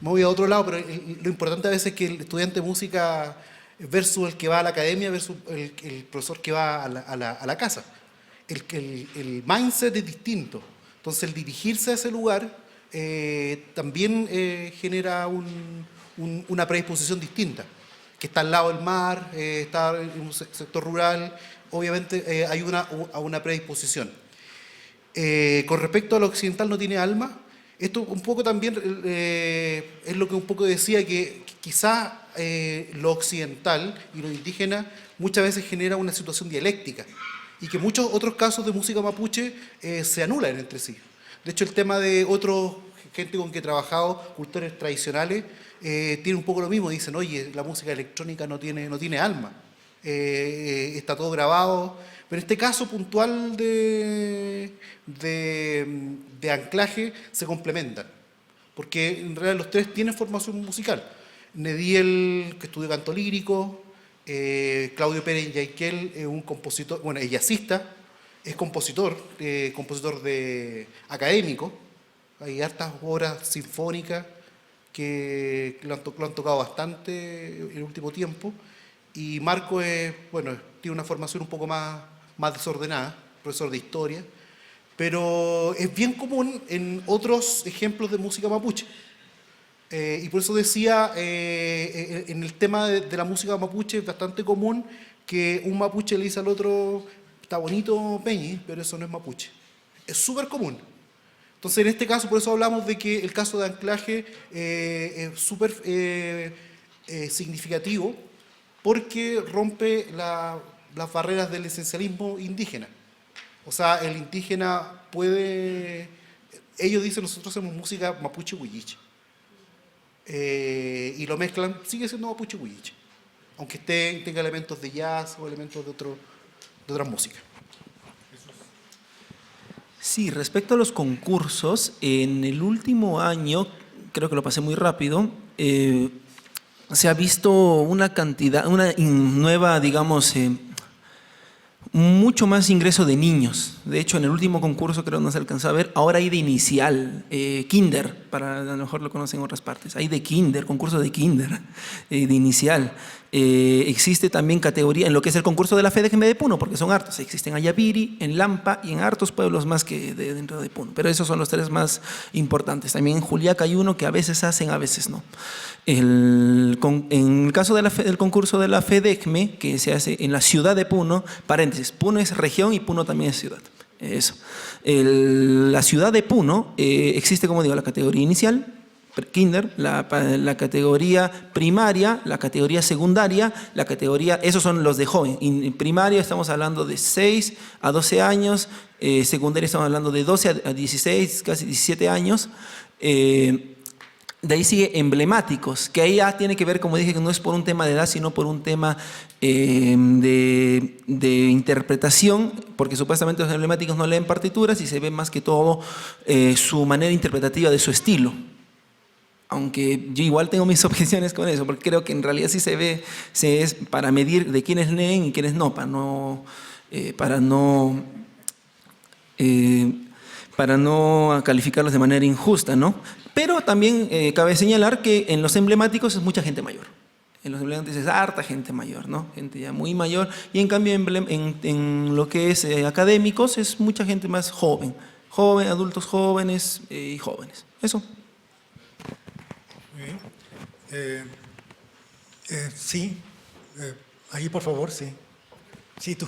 me voy a otro lado, pero lo importante a veces es que el estudiante de música versus el que va a la academia versus el profesor que va a la casa. El mindset es distinto. Entonces el dirigirse a ese lugar también genera una predisposición distinta, que está al lado del mar, está en un sector rural, obviamente hay una predisposición. Con respecto a lo occidental no tiene alma, esto un poco también es lo que un poco decía, que quizás lo occidental y lo indígena muchas veces genera una situación dialéctica y que muchos otros casos de música mapuche se anulan entre sí. De hecho, el tema de otros gente con que he trabajado, cultores tradicionales, tiene un poco lo mismo. Dicen, oye, la música electrónica no tiene alma, está todo grabado. Pero en este caso puntual de anclaje se complementan, porque en realidad los tres tienen formación musical. Nediel, que estudió canto lírico, Claudio Pérez Yaiquel es un compositor, bueno, es jazzista, es compositor académico. Hay hartas obras sinfónicas que lo han tocado bastante en el último tiempo. Y Marco tiene una formación un poco más desordenada, profesor de historia, pero es bien común en otros ejemplos de música mapuche. Y por eso decía, en el tema de la música mapuche es bastante común que un mapuche le dice al otro, está bonito Peñi, pero eso no es mapuche. Es súper común. Entonces, en este caso, por eso hablamos de que el caso de anclaje es súper significativo, porque rompe las barreras del esencialismo indígena. O sea, el indígena puede... Ellos dicen, nosotros hacemos música mapuche huilliche. Y lo mezclan, sigue siendo mapuche huilliche, aunque tenga elementos de jazz o elementos de otras músicas. Sí, respecto a los concursos, en el último año, creo que lo pasé muy rápido, se ha visto una nueva, digamos, mucho más ingreso de niños. De hecho, en el último concurso, creo que no se alcanzó a ver, ahora hay de inicial, kinder, a lo mejor lo conocen en otras partes, hay de kinder, concurso de kinder, de inicial. Existe también categoría en lo que es el concurso de la FEDECME de Puno, porque son hartos. Existen en Ayaviri, en Lampa y en hartos pueblos más que dentro de Puno. Pero esos son los tres más importantes. También en Juliaca hay uno que a veces hacen, a veces no. En el caso del concurso de la FEDECME, que se hace en la ciudad de Puno, paréntesis, Puno es región y Puno también es ciudad. Eso. La ciudad de Puno existe, como digo, la categoría inicial, kinder, la categoría primaria, la categoría secundaria, la categoría, esos son los de joven. En primaria estamos hablando de 6 a 12 años, secundaria estamos hablando de 12 a 16, casi 17 años. De ahí sigue emblemáticos, que ahí ya tiene que ver, como dije, que no es por un tema de edad, sino por un tema de interpretación, porque supuestamente los emblemáticos no leen partituras y se ve más que todo su manera interpretativa de su estilo. Aunque yo igual tengo mis objeciones con eso, porque creo que en realidad sí es para medir de quiénes leen y quiénes no, para no calificarlos de manera injusta, ¿no? Pero también cabe señalar que en los emblemáticos es mucha gente mayor. En los emblemáticos es harta gente mayor, ¿no? Gente ya muy mayor. Y en cambio en lo que es académicos es mucha gente más joven. Adultos jóvenes y jóvenes. Eso. Muy bien. Sí. Ahí, por favor, sí. Sí, tú.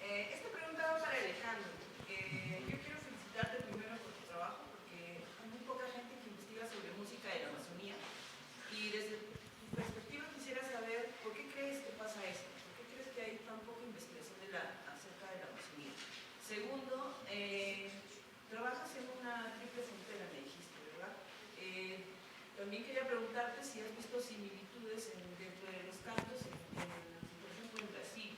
Esta pregunta va para Alejandro. Yo quiero felicitarte primero por tu trabajo, porque hay muy poca gente que investiga sobre música de la Amazonía. Y desde tu perspectiva quisiera saber por qué crees que pasa esto. ¿Por qué crees que hay tan poca investigación acerca de la Amazonía? Segundo, trabajas en una triple frontera, me dijiste, ¿verdad? También quería preguntarte si has visto similitudes dentro de los cantos, por ejemplo, en Brasil.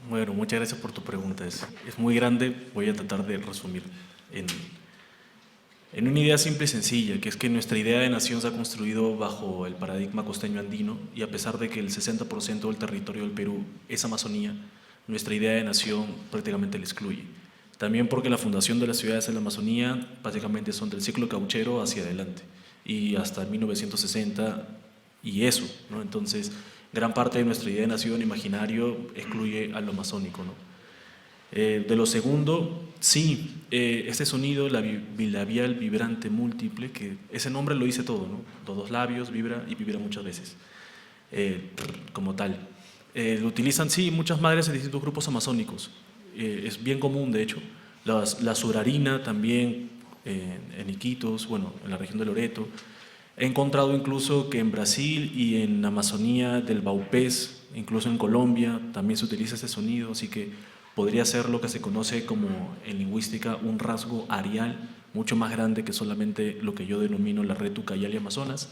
Bueno, muchas gracias por tu pregunta. Es muy grande, voy a tratar de resumir en una idea simple y sencilla, que es que nuestra idea de nación se ha construido bajo el paradigma costeño andino, y a pesar de que el 60% del territorio del Perú es Amazonía, nuestra idea de nación prácticamente la excluye. También porque la fundación de las ciudades en la Amazonía básicamente son del ciclo cauchero hacia adelante, y hasta 1960 y eso, ¿no? Entonces, gran parte de nuestra idea de nación imaginario excluye a lo amazónico, ¿no? De lo segundo, sí, este sonido, la bilabial vibrante múltiple, que ese nombre lo dice todo, ¿no? Los dos labios vibra y vibra muchas veces, como tal. Lo utilizan, sí, muchas madres en distintos grupos amazónicos. Es bien común, de hecho. La surarina también, en Iquitos, bueno, en la región de Loreto. He encontrado incluso que en Brasil y en Amazonía del Baupés, incluso en Colombia, también se utiliza ese sonido, así que podría ser lo que se conoce como en lingüística un rasgo arial, mucho más grande que solamente lo que yo denomino la red Ucayali y Amazonas.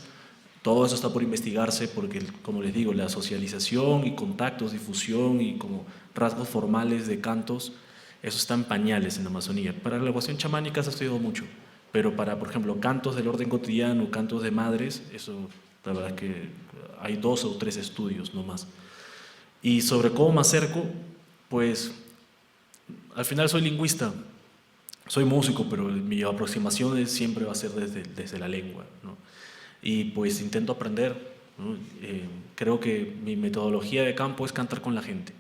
Todo eso está por investigarse porque, como les digo, la socialización y contactos, difusión y como rasgos formales de cantos, eso está en pañales en Amazonía. Para la ecuación chamánica se ha estudiado mucho, pero para, por ejemplo, cantos del orden cotidiano, cantos de madres, eso la verdad es que hay 2 o 3 estudios, no más. Y sobre cómo me acerco, pues al final soy lingüista, soy músico, pero mi aproximación siempre va a ser desde la lengua, ¿no? Y pues intento aprender, ¿no? Creo que mi metodología de campo es cantar con la gente.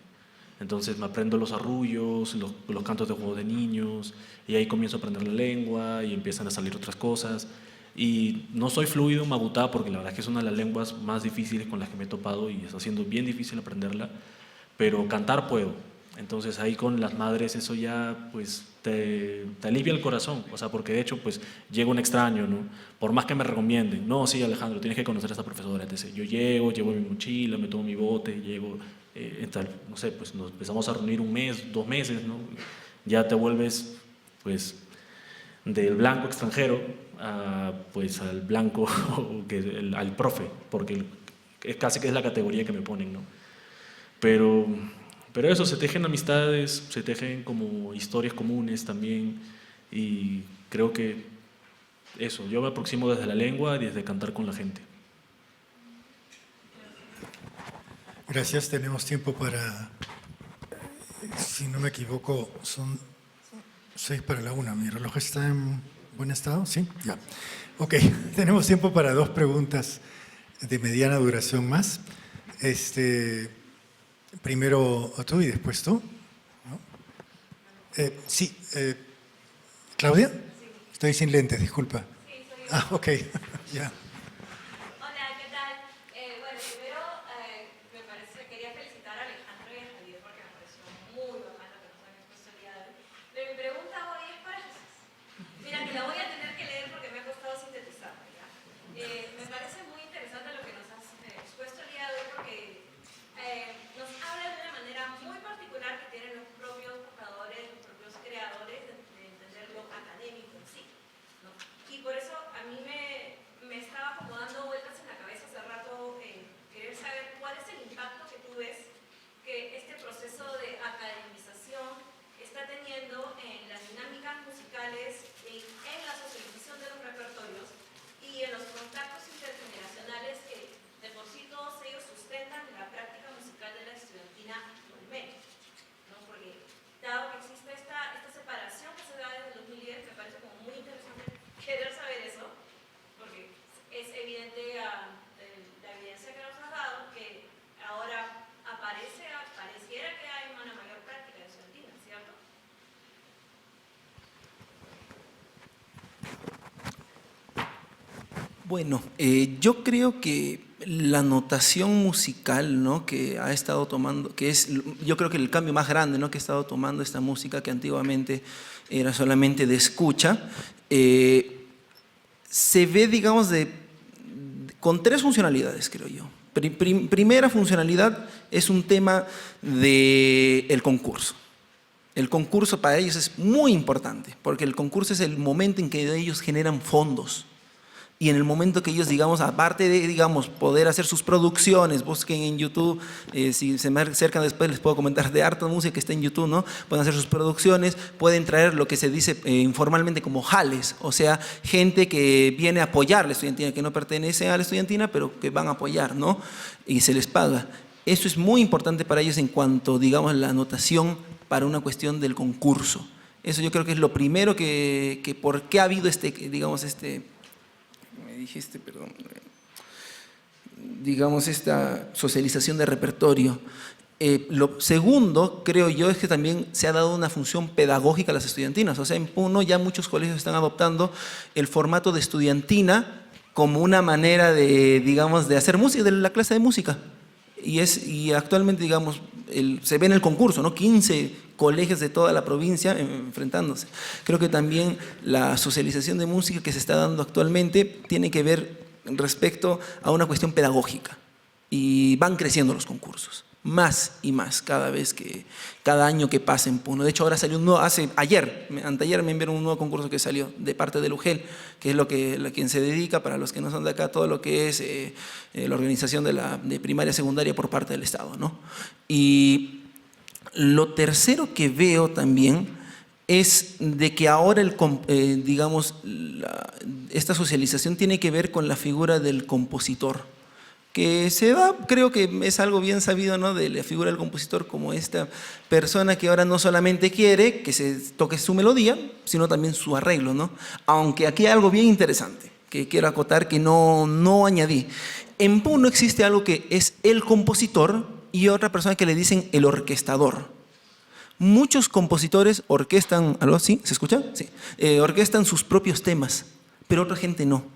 Entonces me aprendo los arrullos, los cantos de juego de niños, y ahí comienzo a aprender la lengua y empiezan a salir otras cosas. Y no soy fluido en mabutá porque la verdad es que es una de las lenguas más difíciles con las que me he topado y está siendo bien difícil aprenderla, pero cantar puedo. Entonces ahí con las madres eso ya pues te alivia el corazón, o sea, porque de hecho pues llega un extraño, ¿no? Por más que me recomienden, no, sí Alejandro, tienes que conocer a esta profesora, etc. Yo llevo mi mochila, me tomo mi bote, llego, no sé, pues nos empezamos a reunir 1 mes, 2 meses, ¿no? Ya te vuelves pues del blanco extranjero pues al blanco, al profe, porque es casi que es la categoría que me ponen, ¿no? Pero eso, se tejen amistades, se tejen como historias comunes también, y creo que eso, yo me aproximo desde la lengua y desde cantar con la gente. Gracias, tenemos tiempo para, si no me equivoco, son 6 para la 1. ¿Mi reloj está en buen estado? ¿Sí? Ya. Ok, tenemos tiempo para 2 preguntas de mediana duración más. Primero tú y después tú, ¿no? Sí, ¿Claudia? Sí. Estoy sin lentes, disculpa. Sí, soy yo. Ok, ya. Hola, ¿qué tal? Bueno, primero quería felicitar a Alejandro y a Javier porque me pareció muy bacán lo que nos han expuesto el día de hoy. Pero mi pregunta hoy es para Jesús. Mira, que la voy a tener que leer porque me ha costado sintetizar, ¿ya? Me parece muy interesante lo que nos has expuesto el día de hoy porque nos habla de una manera muy particular que tienen los propios buscadores, los propios creadores de entender lo académico en sí, ¿no? Y por eso a mí me estaba como dando vueltas en la cabeza hace rato querer saber cuál es el impacto que tú ves que este proceso de academización está teniendo en las dinámicas musicales, en la socialización de los repertorios y en los contactos intergeneracionales que de por sí todos ellos sustentan la práctica musical de la estudiantina actualmente, ¿no? Porque dado que existe esta separación que se da desde el 2010, me parece como muy interesante querer saber eso, porque es evidente la evidencia que nos has dado que ahora pareciera que hay una mayor práctica de estudiantina, ¿cierto? Bueno, yo creo que la notación musical, ¿no?, que ha estado tomando, yo creo que el cambio más grande, ¿no?, que ha estado tomando esta música que antiguamente era solamente de escucha, se ve, digamos, con 3 funcionalidades, creo yo. Primera funcionalidad es un tema del concurso. El concurso para ellos es muy importante, porque el concurso es el momento en que ellos generan fondos. Y en el momento que ellos, digamos, aparte de, digamos, poder hacer sus producciones, busquen en YouTube, si se me acercan después les puedo comentar de harta música que está en YouTube, ¿no? Pueden hacer sus producciones, pueden traer lo que se dice informalmente como jales, o sea, gente que viene a apoyar a la estudiantina, que no pertenece a la estudiantina, pero que van a apoyar, ¿no? Y se les paga. Eso es muy importante para ellos en cuanto, digamos, la anotación para una cuestión del concurso. Eso yo creo que es lo primero que ¿por qué ha habido digamos, esta socialización de repertorio? Lo segundo, creo yo, es que también se ha dado una función pedagógica a las estudiantinas. O sea, en Puno ya muchos colegios están adoptando el formato de estudiantina como una manera de, digamos, de hacer música, de la clase de música. Y actualmente, digamos, se ve en el concurso, ¿no? 15 colegios de toda la provincia enfrentándose. Creo que también la socialización de música que se está dando actualmente tiene que ver respecto a una cuestión pedagógica. Y van creciendo los concursos, más y más, cada año que pasa en Puno. De hecho, ahora salió un nuevo, anteayer me enviaron un nuevo concurso que salió de parte del UGEL, que es quien se dedica, para los que no son de acá, todo lo que es la organización de primaria y secundaria por parte del Estado, ¿no? Y lo tercero que veo también es de que ahora, digamos, esta socialización tiene que ver con la figura del compositor, que se da, creo que es algo bien sabido, ¿no?, de la figura del compositor como esta persona que ahora no solamente quiere que se toque su melodía, sino también su arreglo, ¿no? Aunque aquí hay algo bien interesante que quiero acotar que no añadí. En Puno existe algo que es el compositor y otra persona que le dicen el orquestador. Muchos compositores orquestan, ¿algo así? ¿Se escucha? Sí. Orquestan sus propios temas, pero otra gente no.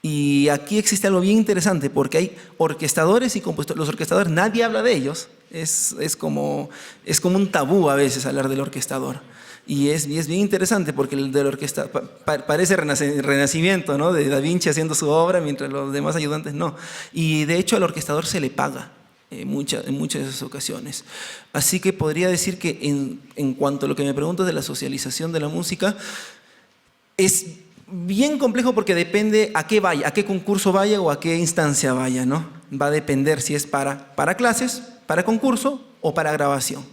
Y aquí existe algo bien interesante porque hay orquestadores y compositores. Los orquestadores, nadie habla de ellos. Es como un tabú a veces hablar del orquestador. Y es bien interesante porque el del orquestador parece renacimiento, ¿no?, de Da Vinci haciendo su obra mientras los demás ayudantes no. Y de hecho al orquestador se le paga en muchas de esas ocasiones. Así que podría decir que en cuanto a lo que me preguntas de la socialización de la música, es bien complejo porque depende a qué vaya, a qué concurso vaya o a qué instancia vaya, ¿no? Va a depender si es para clases, para concurso o para grabación.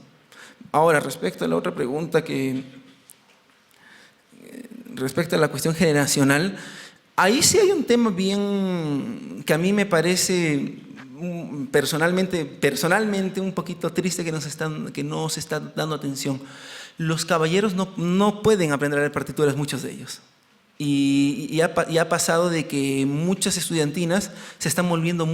Ahora, respecto a la otra pregunta respecto a la cuestión generacional, ahí sí hay un tema bien que a mí me parece personalmente un poquito triste que no se está dando atención. Los caballeros no pueden aprender a leer partituras, muchos de ellos. Y ha pasado de que muchas estudiantinas se están volviendo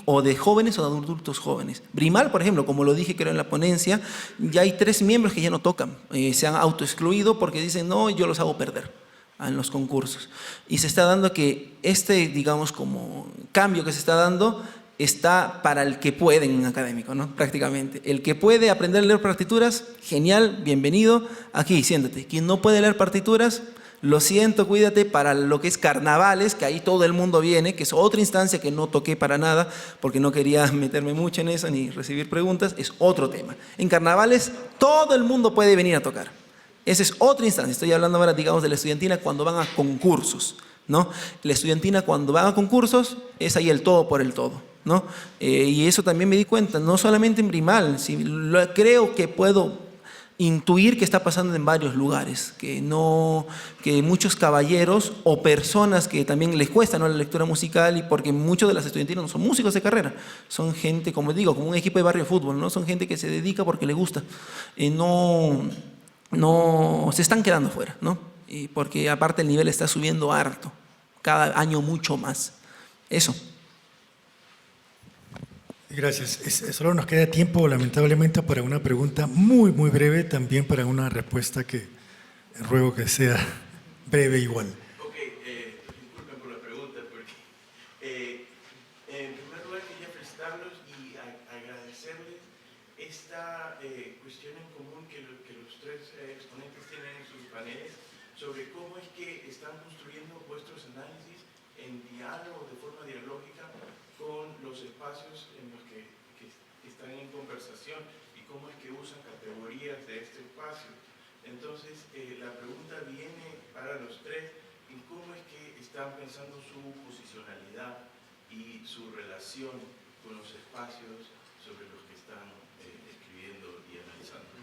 o de jóvenes o de adultos jóvenes. Brimal, por ejemplo, como lo dije creo en la ponencia, ya hay 3 miembros que ya no tocan. Se han autoexcluido porque dicen, no, yo los hago perder en los concursos. Y se está dando que digamos, como cambio que se está dando, está para el que puede en un académico, ¿no? Prácticamente. El que puede aprender a leer partituras, genial, bienvenido, aquí, siéntate. Quien no puede leer partituras, lo siento, cuídate, para lo que es carnavales, que ahí todo el mundo viene, que es otra instancia que no toqué para nada, porque no quería meterme mucho en eso ni recibir preguntas, es otro tema. En carnavales todo el mundo puede venir a tocar. Esa es otra instancia. Estoy hablando ahora, digamos, de la estudiantina cuando van a concursos, ¿no? La estudiantina cuando van a concursos es ahí el todo por el todo, ¿no? Y eso también me di cuenta, no solamente en Brimal, creo que puedo intuir que está pasando en varios lugares, que muchos caballeros o personas que también les cuesta, ¿no?, la lectura musical, y porque muchos de las estudiantinas no son músicos de carrera, son gente, como digo, como un equipo de barrio de fútbol, ¿no? Son gente que se dedica porque le gusta, no se están quedando fuera, ¿no? Y porque aparte el nivel está subiendo harto, cada año mucho más. Eso. Gracias. Solo nos queda tiempo, lamentablemente, para una pregunta muy, muy breve, también para una respuesta que ruego que sea breve igual. Ok, disculpen por la pregunta, porque en primer lugar quería felicitarlos y agradecerles esta cuestión en común que los 3 exponentes tienen en sus paneles sobre cómo es que están construyendo vuestros análisis en diálogo, de forma dialógica, con los espacios en los que están en conversación y cómo es que usan categorías de este espacio. Entonces, la pregunta viene para los 3 en cómo es que están pensando su posicionalidad y su relación con los espacios sobre los que están escribiendo y analizando.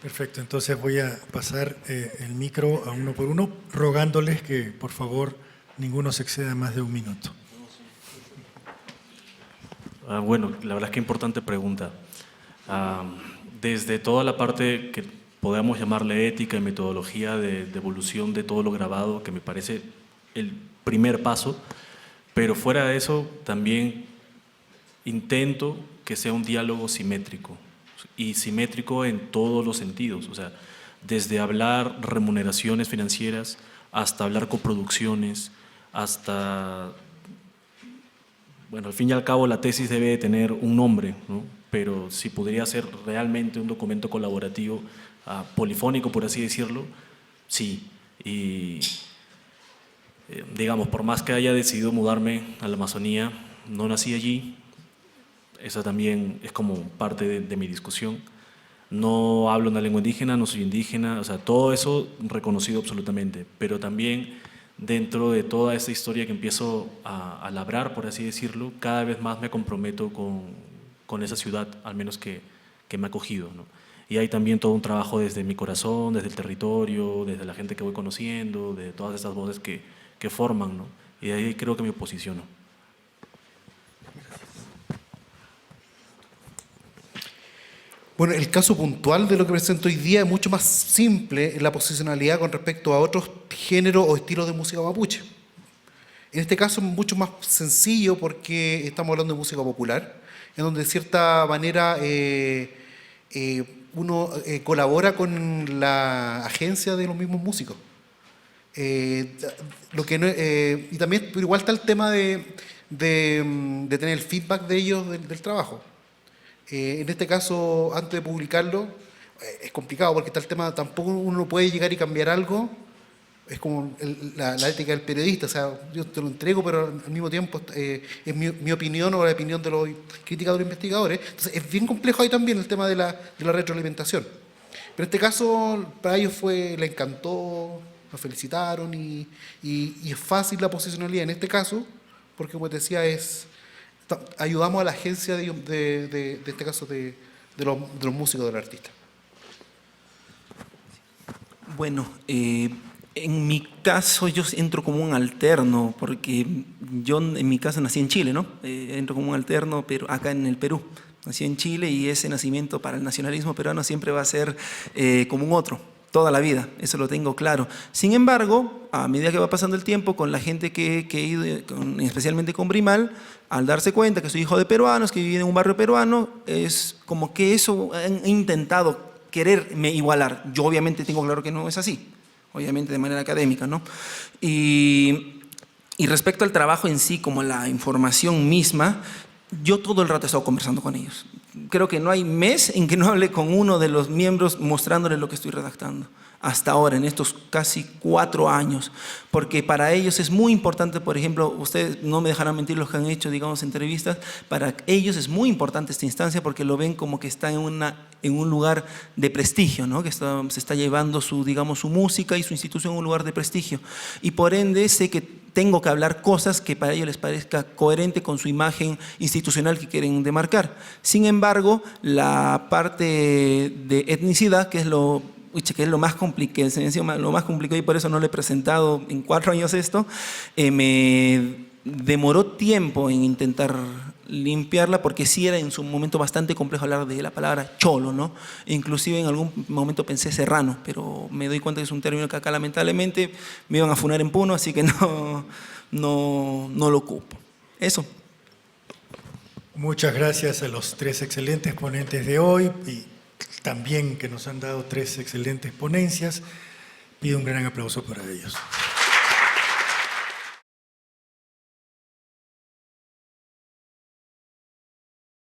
Perfecto, entonces voy a pasar el micro a uno por uno, rogándoles que por favor ninguno se exceda más de 1 minuto. Bueno, la verdad es que importante pregunta. Desde toda la parte que podamos llamarle ética y metodología de evolución de todo lo grabado, que me parece el primer paso, pero fuera de eso también intento que sea un diálogo simétrico, y simétrico en todos los sentidos, o sea, desde hablar remuneraciones financieras hasta hablar coproducciones, hasta, bueno, al fin y al cabo la tesis debe de tener un nombre, ¿no? Pero si podría ser realmente un documento colaborativo, polifónico, por así decirlo, sí. Y digamos, por más que haya decidido mudarme a la Amazonía, no nací allí. Esa también es como parte de mi discusión. No hablo una lengua indígena, no soy indígena, o sea, todo eso reconocido absolutamente, pero también dentro de toda esa historia que empiezo a labrar, por así decirlo, cada vez más me comprometo con esa ciudad, al menos que me ha acogido, ¿no? Y hay también todo un trabajo desde mi corazón, desde el territorio, desde la gente que voy conociendo, de todas estas voces que forman, ¿no? Y de ahí creo que me posiciono. Bueno, el caso puntual de lo que presento hoy día es mucho más simple en la posicionalidad con respecto a otros géneros o estilos de música mapuche. En este caso es mucho más sencillo porque estamos hablando de música popular, en donde de cierta manera uno colabora con la agencia de los mismos músicos. Y también, pero igual está el tema de tener el feedback de ellos del trabajo. En este caso, antes de publicarlo, es complicado porque está el tema, tampoco uno puede llegar y cambiar algo. Es como la ética del periodista, o sea, yo te lo entrego, pero al mismo tiempo es mi opinión o la opinión de los críticos, de los investigadores. Entonces, es bien complejo ahí también el tema de la retroalimentación. Pero en este caso, para ellos le encantó, nos felicitaron y es fácil la posicionalidad en este caso, porque como te decía, ayudamos a la agencia de este caso de los músicos del artista. Bueno, en mi caso yo entro como un alterno, porque yo en mi caso nací en Chile, ¿no? Entro como un alterno, pero acá en el Perú. Nací en Chile y ese nacimiento para el nacionalismo peruano siempre va a ser como un otro, toda la vida, eso lo tengo claro. Sin embargo, a medida que va pasando el tiempo, con la gente que he ido, especialmente con Brimal, al darse cuenta que soy hijo de peruanos, que viví en un barrio peruano, es como que eso han intentado quererme igualar. Yo obviamente tengo claro que no es así, obviamente de manera académica, ¿no? Y respecto al trabajo en sí, como la información misma, yo todo el rato he estado conversando con ellos. Creo que no hay mes en que no hable con uno de los miembros mostrándole lo que estoy redactando. Hasta ahora, en estos casi 4 años. Porque para ellos es muy importante, por ejemplo, ustedes no me dejarán mentir los que han hecho, digamos, entrevistas, para ellos es muy importante esta instancia porque lo ven como que está en un lugar de prestigio, ¿no? Que se está llevando su música y su institución a un lugar de prestigio. Y por ende sé que tengo que hablar cosas que para ellos les parezca coherente con su imagen institucional que quieren demarcar. Sin embargo, la parte de etnicidad, que es lo más complicado y por eso no lo he presentado en 4 años esto, me demoró tiempo en intentar limpiarla porque sí era en su momento bastante complejo hablar de la palabra cholo, ¿no? Inclusive en algún momento pensé serrano, pero me doy cuenta que es un término que acá lamentablemente me iban a funar en Puno, así que no lo ocupo. Eso. Muchas gracias a los 3 excelentes ponentes de hoy y también que nos han dado 3 excelentes ponencias. Pido un gran aplauso para ellos.